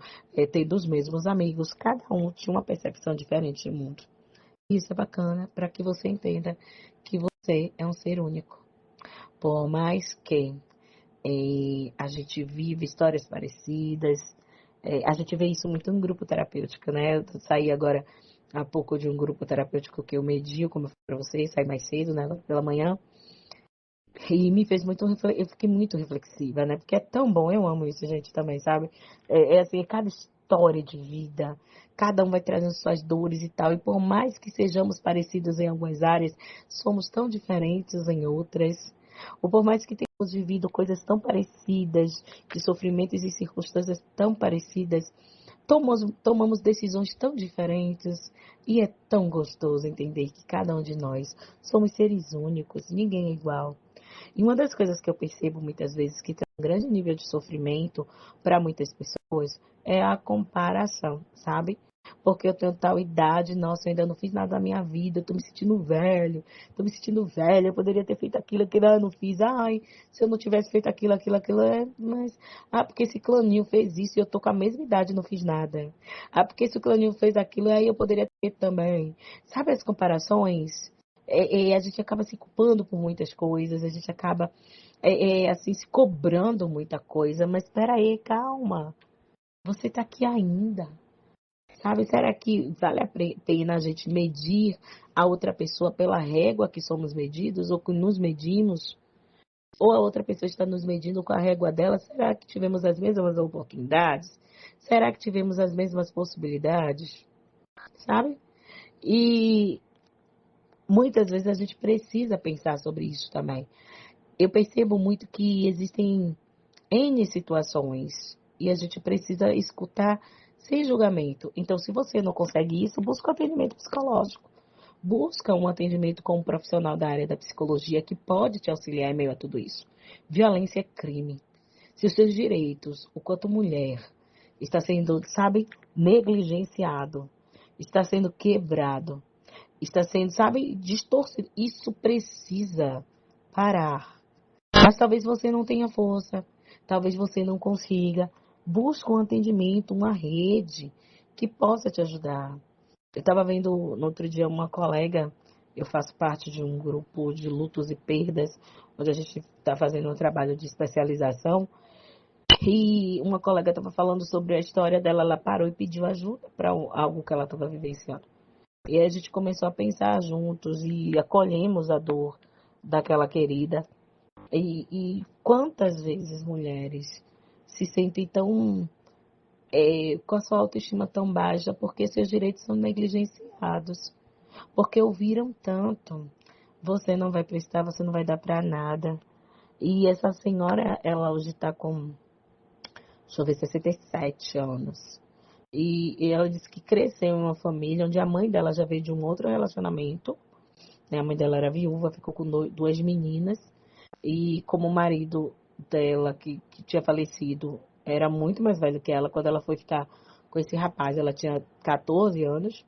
Speaker 4: tendo os mesmos amigos, cada um tinha uma percepção diferente do mundo. Isso é bacana para que você entenda que você é um ser único. Por mais que a gente vive histórias parecidas, a gente vê isso muito em grupo terapêutico, né? Eu saí agora há pouco de um grupo terapêutico que eu medio, como eu falei para vocês, saí mais cedo, né, pela manhã, e me fez eu fiquei muito reflexiva, né? Porque é tão bom, eu amo isso, gente, também, sabe? Assim, cada história de vida, cada um vai trazendo suas dores e tal, e por mais que sejamos parecidos em algumas áreas, somos tão diferentes em outras. Ou por mais que tenhamos vivido coisas tão parecidas, de sofrimentos e circunstâncias tão parecidas, tomamos decisões tão diferentes. E é tão gostoso entender que cada um de nós somos seres únicos, ninguém é igual. E uma das coisas que eu percebo muitas vezes que tem um grande nível de sofrimento para muitas pessoas é a comparação, sabe? Porque eu tenho tal idade, nossa, eu ainda não fiz nada na minha vida, eu tô me sentindo velha, eu poderia ter feito aquilo, eu não fiz, ai, se eu não tivesse feito aquilo, mas, porque esse claninho fez isso e eu tô com a mesma idade e não fiz nada. Porque esse claninho fez aquilo, aí eu poderia ter também. Sabe as comparações? A gente acaba se culpando por muitas coisas, a gente acaba, assim, se cobrando muita coisa, mas espera aí, calma, você tá aqui ainda. Sabe, será que vale a pena a gente medir a outra pessoa pela régua que somos medidos ou que nos medimos? Ou a outra pessoa está nos medindo com a régua dela? Será que tivemos as mesmas oportunidades? Será que tivemos as mesmas possibilidades? Sabe? E muitas vezes a gente precisa pensar sobre isso também. Eu percebo muito que existem N situações e a gente precisa escutar sem julgamento. Então, se você não consegue isso, busca um atendimento psicológico. Busca um atendimento com um profissional da área da psicologia que pode te auxiliar em meio a tudo isso. Violência é crime. Se os seus direitos, enquanto mulher, está sendo, sabe, negligenciado, está sendo quebrado, está sendo, sabe, distorcido, isso precisa parar. Mas talvez você não tenha força, talvez você não consiga. Busca um atendimento, uma rede que possa te ajudar. Eu estava vendo no outro dia uma colega, eu faço parte de um grupo de lutos e perdas, onde a gente está fazendo um trabalho de especialização, e uma colega estava falando sobre a história dela, ela parou e pediu ajuda para algo que ela estava vivenciando. E aí a gente começou a pensar juntos e acolhemos a dor daquela querida. E quantas vezes mulheres se sentem tão com a sua autoestima tão baixa porque seus direitos são negligenciados, porque ouviram tanto, você não vai prestar, você não vai dar para nada. E essa senhora, ela hoje está com, deixa eu ver, 67 anos. E ela disse que cresceu em uma família onde a mãe dela já veio de um outro relacionamento, né? A mãe dela era viúva, ficou com duas meninas, e como o marido dela, que tinha falecido, era muito mais velho que ela, quando ela foi ficar com esse rapaz, ela tinha 14 anos,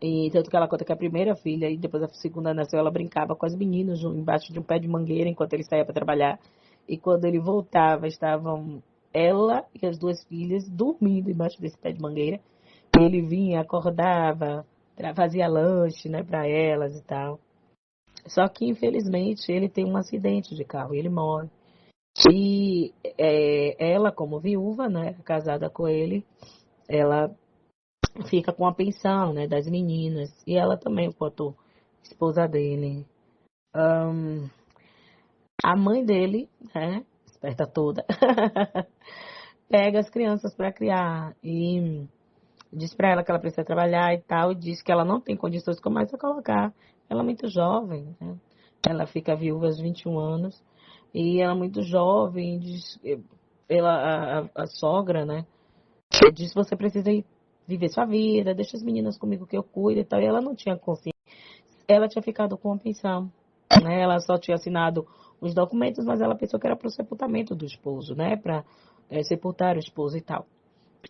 Speaker 4: e tanto que ela conta que a primeira filha, e depois a segunda nasceu, ela brincava com as meninas embaixo de um pé de mangueira, enquanto ele saía para trabalhar, e quando ele voltava, estavam ela e as duas filhas dormindo embaixo desse pé de mangueira, e ele vinha, acordava, fazia lanche, né, para elas e tal. Só que, infelizmente, ele tem um acidente de carro e ele morre. E ela, como viúva, né, casada com ele, ela fica com a pensão, né, das meninas. E ela também, enquanto esposa dele. A mãe dele, né, esperta toda, pega as crianças para criar e diz para ela que ela precisa trabalhar e tal, e diz que ela não tem condições, começa a colocar. Ela é muito jovem, né? Ela fica viúva aos 21 anos, e ela é muito jovem, diz, a sogra, né, diz que você precisa ir viver sua vida, deixa as meninas comigo que eu cuido e tal, e ela não tinha consciência. Ela tinha ficado com a pensão, né? Ela só tinha assinado os documentos, mas ela pensou que era para o sepultamento do esposo, né, para sepultar o esposo e tal.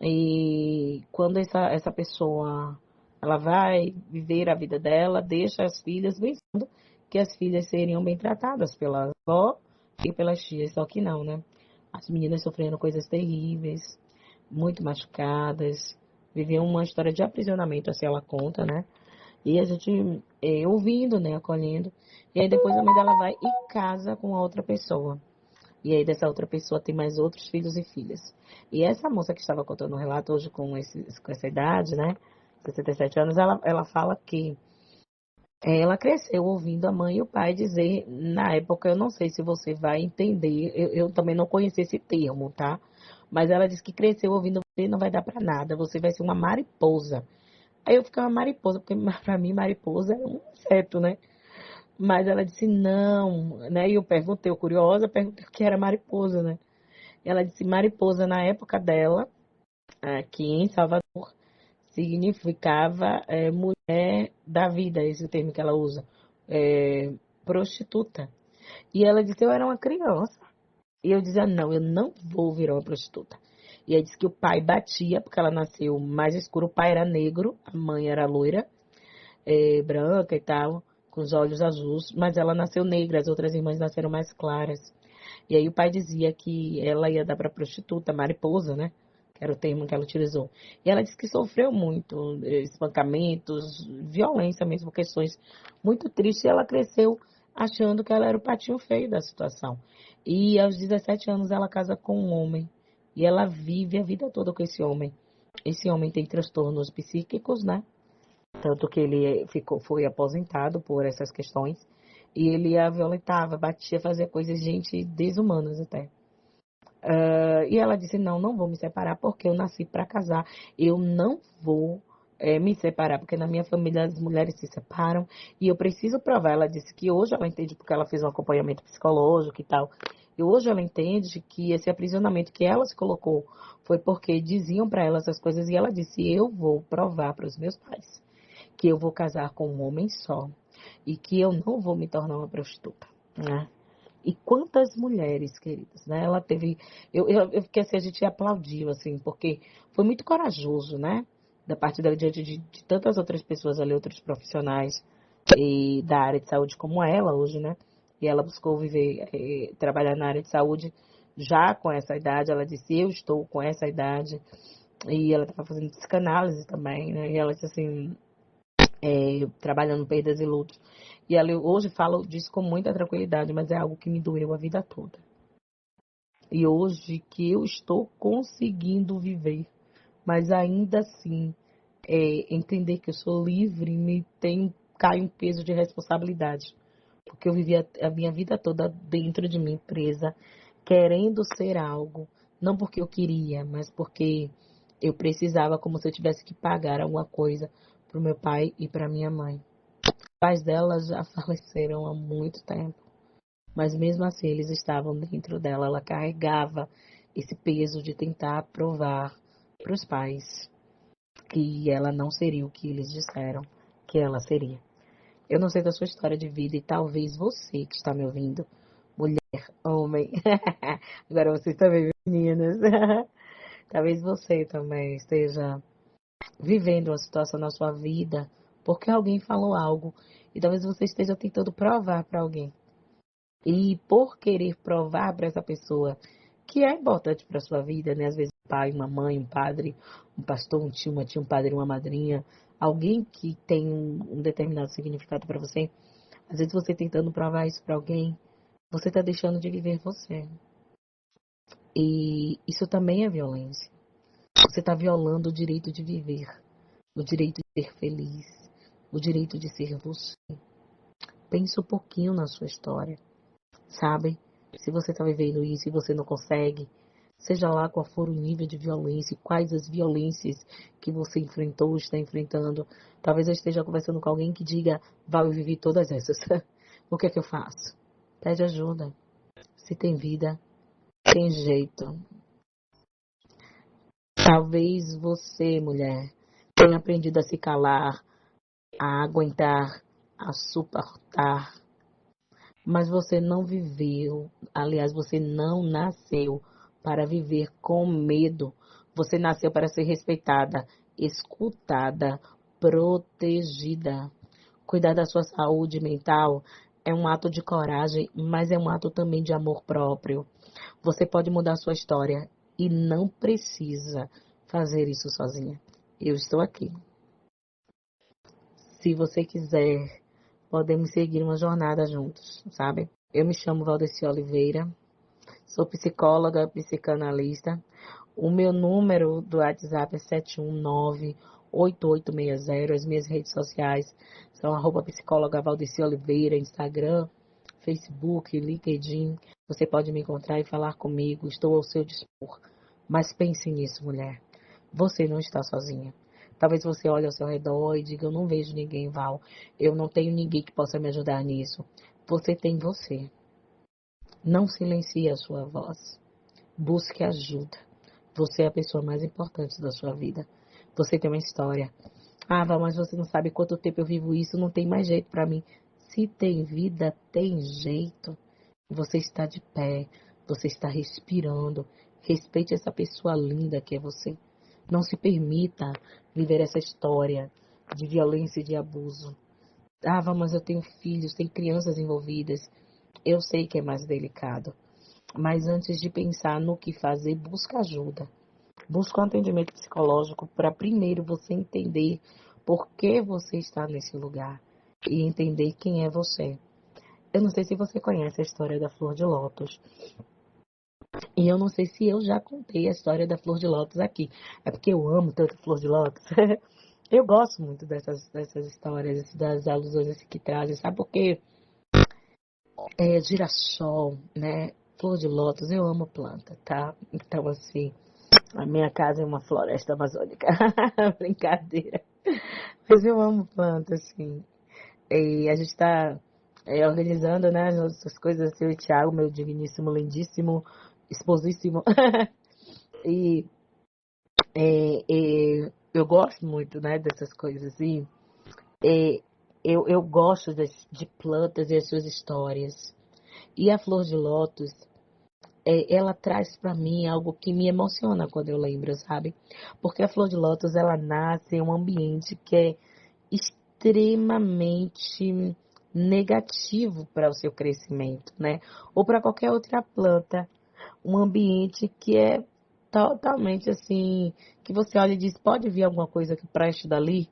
Speaker 4: E quando essa pessoa ela vai viver a vida dela, deixa as filhas pensando que as filhas seriam bem tratadas pela avó e pelas tias, só que não, né? As meninas sofrendo coisas terríveis, muito machucadas, viviam uma história de aprisionamento, assim ela conta, né? E a gente ouvindo, né, acolhendo, e aí depois a mãe dela vai e casa com a outra pessoa. E aí dessa outra pessoa tem mais outros filhos e filhas. E essa moça que estava contando o relato hoje com essa idade, né, 67 anos, ela fala que ela cresceu ouvindo a mãe e o pai dizer, na época, eu não sei se você vai entender, eu também não conhecia esse termo, tá? Mas ela disse que cresceu ouvindo, você não vai dar pra nada, você vai ser uma mariposa. Aí eu ficava mariposa, porque pra mim mariposa é um inseto, né? Mas ela disse não, né? E eu perguntei, eu curiosa, perguntei o que era mariposa, né? Ela disse mariposa na época dela, aqui em Salvador, significava mulher da vida, esse é o termo que ela usa, prostituta. E ela disse, eu era uma criança. E eu dizia, não, eu não vou virar uma prostituta. E aí disse que o pai batia, porque ela nasceu mais escura, o pai era negro, a mãe era loira, branca e tal, com os olhos azuis, mas ela nasceu negra, as outras irmãs nasceram mais claras. E aí o pai dizia que ela ia dar para prostituta, mariposa, né? Que era o termo que ela utilizou. E ela disse que sofreu muito, espancamentos, violência mesmo, questões muito tristes. E ela cresceu achando que ela era o patinho feio da situação. E aos 17 anos ela casa com um homem. E ela vive a vida toda com esse homem. Esse homem tem transtornos psíquicos, né? Tanto que ele foi aposentado por essas questões. E ele a violentava, batia, fazia coisas, gente, desumanas até. E ela disse, não vou me separar porque eu nasci para casar. Eu não vou me separar, porque na minha família as mulheres se separam e eu preciso provar. Ela disse que hoje ela entende porque ela fez um acompanhamento psicológico e tal. E hoje ela entende que esse aprisionamento que ela se colocou foi porque diziam para ela essas coisas e ela disse: eu vou provar para os meus pais que eu vou casar com um homem só e que eu não vou me tornar uma prostituta, né? E quantas mulheres, queridas, né? Ela teve... Eu fiquei assim, a gente aplaudiu, assim, porque foi muito corajoso, né? Da parte dela, diante de tantas outras pessoas ali, outros profissionais da área de saúde como ela hoje, né? E ela buscou viver, trabalhar na área de saúde já com essa idade. Ela disse: eu estou com essa idade. E ela estava fazendo psicanálise também, né? E ela disse assim, trabalhando perdas e lutos. E ela hoje fala disso com muita tranquilidade, mas é algo que me doeu a vida toda. E hoje que eu estou conseguindo viver, mas ainda assim, entender que eu sou livre, cai um peso de responsabilidade. Porque eu vivi a minha vida toda dentro de mim, presa, querendo ser algo, não porque eu queria, mas porque eu precisava, como se eu tivesse que pagar alguma coisa para o meu pai e para minha mãe. Os pais dela já faleceram há muito tempo, mas mesmo assim eles estavam dentro dela. Ela carregava esse peso de tentar provar para os pais que ela não seria o que eles disseram que ela seria. Eu não sei da sua história de vida e talvez você que está me ouvindo, mulher, homem, agora vocês também, meninas, talvez você também esteja vivendo uma situação na sua vida porque alguém falou algo e talvez você esteja tentando provar para alguém. E por querer provar para essa pessoa que é importante para sua vida, né? Às vezes um pai, uma mãe, um padre, um pastor, um tio, uma tia, um padre, uma madrinha, alguém que tem um determinado significado para você. Às vezes você tentando provar isso para alguém, você está deixando de viver você. E isso também é violência. Você está violando o direito de viver, o direito de ser feliz, o direito de ser você. Pense um pouquinho na sua história, sabe? Se você está vivendo isso e você não consegue, seja lá qual for o nível de violência, quais as violências que você enfrentou ou está enfrentando. Talvez eu esteja conversando com alguém que diga: vai, eu vivi todas essas. O que é que eu faço? Pede ajuda. Se tem vida, tem jeito. Talvez você, mulher, tenha aprendido a se calar, a aguentar, a suportar. Mas você não viveu, aliás, você não nasceu para viver com medo. Você nasceu para ser respeitada, escutada, protegida. Cuidar da sua saúde mental é um ato de coragem, mas é um ato também de amor próprio. Você pode mudar a sua história e não precisa fazer isso sozinha. Eu estou aqui. Se você quiser, podemos seguir uma jornada juntos, sabe? Eu me chamo Valdeci Oliveira, sou psicóloga, psicanalista. O meu número do WhatsApp é 719-8860. As minhas redes sociais são @psicóloga Valdeci Oliveira, Instagram, Facebook, LinkedIn. Você pode me encontrar e falar comigo, estou ao seu dispor. Mas pense nisso, mulher. Você não está sozinha. Talvez você olhe ao seu redor e diga: eu não vejo ninguém, Val. Eu não tenho ninguém que possa me ajudar nisso. Você tem você. Não silencie a sua voz. Busque ajuda. Você é a pessoa mais importante da sua vida. Você tem uma história. Ah, Val, mas você não sabe quanto tempo eu vivo isso. Não tem mais jeito para mim. Se tem vida, tem jeito. Você está de pé. Você está respirando. Respeite essa pessoa linda que é você. Não se permita viver essa história de violência e de abuso. Ah, mas eu tenho filhos, tem crianças envolvidas. Eu sei que é mais delicado. Mas antes de pensar no que fazer, busca ajuda. Busca um atendimento psicológico para primeiro você entender por que você está nesse lugar e entender quem é você. Eu não sei se você conhece a história da Flor de Lótus. E eu não sei se eu já contei a história da Flor de Lótus aqui. É porque eu amo tanto Flor de Lótus. Eu gosto muito dessas histórias, das alusões assim que trazem, sabe? Porque girassol, né? Flor de Lótus, eu amo planta, tá? Então, assim, a minha casa é uma floresta amazônica. Brincadeira. Mas eu amo planta, assim. E a gente está organizando, né, as nossas coisas, eu e o Thiago, meu digníssimo, lindíssimo, esposíssimo. E eu gosto muito, né, dessas coisas. E eu gosto de plantas e as suas histórias. E a flor de lótus, ela traz para mim algo que me emociona quando eu lembro, sabe? Porque a flor de lótus, ela nasce em um ambiente que é extremamente negativo para o seu crescimento, né? Ou para qualquer outra planta. Um ambiente que é totalmente assim, que você olha e diz, pode vir alguma coisa que preste dali?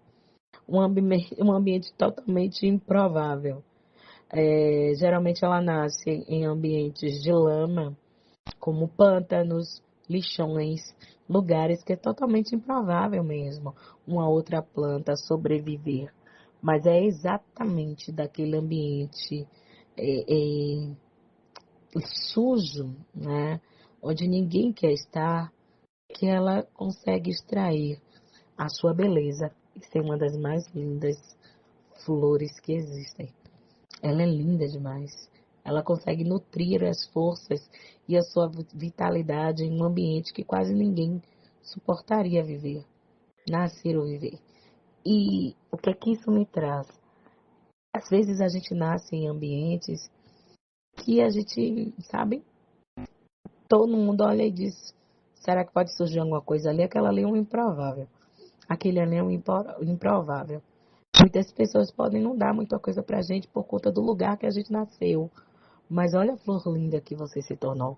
Speaker 4: Um ambiente totalmente improvável. Geralmente ela nasce em ambientes de lama, como pântanos, lixões, lugares que é totalmente improvável mesmo uma outra planta sobreviver. Mas é exatamente daquele ambiente sujo, né, onde ninguém quer estar, que ela consegue extrair a sua beleza e ser uma das mais lindas flores que existem. Ela é linda demais. Ela consegue nutrir as forças e a sua vitalidade em um ambiente que quase ninguém suportaria viver, nascer ou viver. E o que é que isso me traz? Às vezes a gente nasce em ambientes que a gente, sabe, todo mundo olha e diz, será que pode surgir alguma coisa ali? Aquela ali é um improvável. Aquele ali é um improvável. Muitas pessoas podem não dar muita coisa pra gente por conta do lugar que a gente nasceu. Mas olha a flor linda que você se tornou.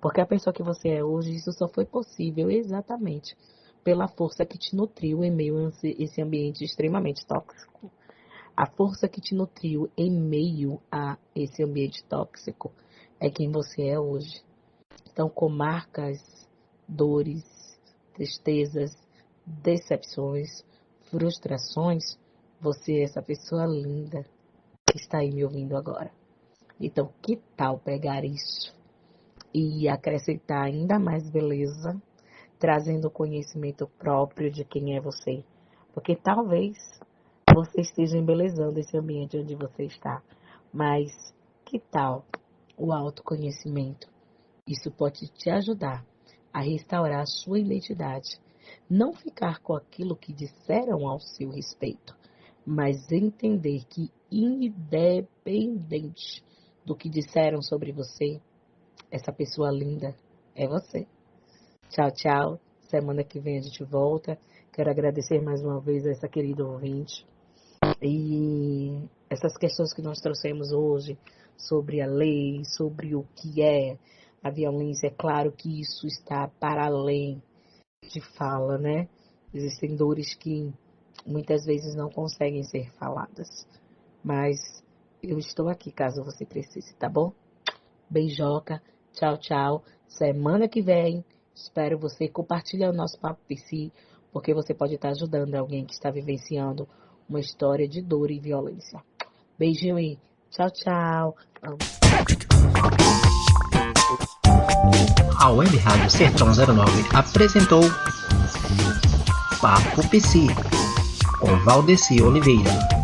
Speaker 4: Porque a pessoa que você é hoje, isso só foi possível exatamente pela força que te nutriu em meio a esse ambiente extremamente tóxico. A força que te nutriu em meio a esse ambiente tóxico é quem você é hoje. Então, com marcas, dores, tristezas, decepções, frustrações, você é essa pessoa linda que está aí me ouvindo agora. Então, que tal pegar isso e acrescentar ainda mais beleza, trazendo conhecimento próprio de quem é você? Porque talvez você esteja embelezando esse ambiente onde você está, mas que tal o autoconhecimento? Isso pode te ajudar a restaurar a sua identidade. Não ficar com aquilo que disseram ao seu respeito, mas entender que, independente do que disseram sobre você, essa pessoa linda é você. Tchau, tchau. Semana que vem a gente volta. Quero agradecer mais uma vez a essa querida ouvinte. E essas questões que nós trouxemos hoje sobre a lei, sobre o que é a violência, é claro que isso está para além de fala, né? Existem dores que muitas vezes não conseguem ser faladas. Mas eu estou aqui caso você precise, tá bom? Beijoca, tchau, tchau. Semana que vem, espero você compartilhar o nosso Papo PC, porque você pode estar ajudando alguém que está vivenciando uma história de dor e violência. Beijinho e tchau, tchau.
Speaker 2: A Web Rádio Sertão 09 apresentou Papo PC com Valdeci Oliveira.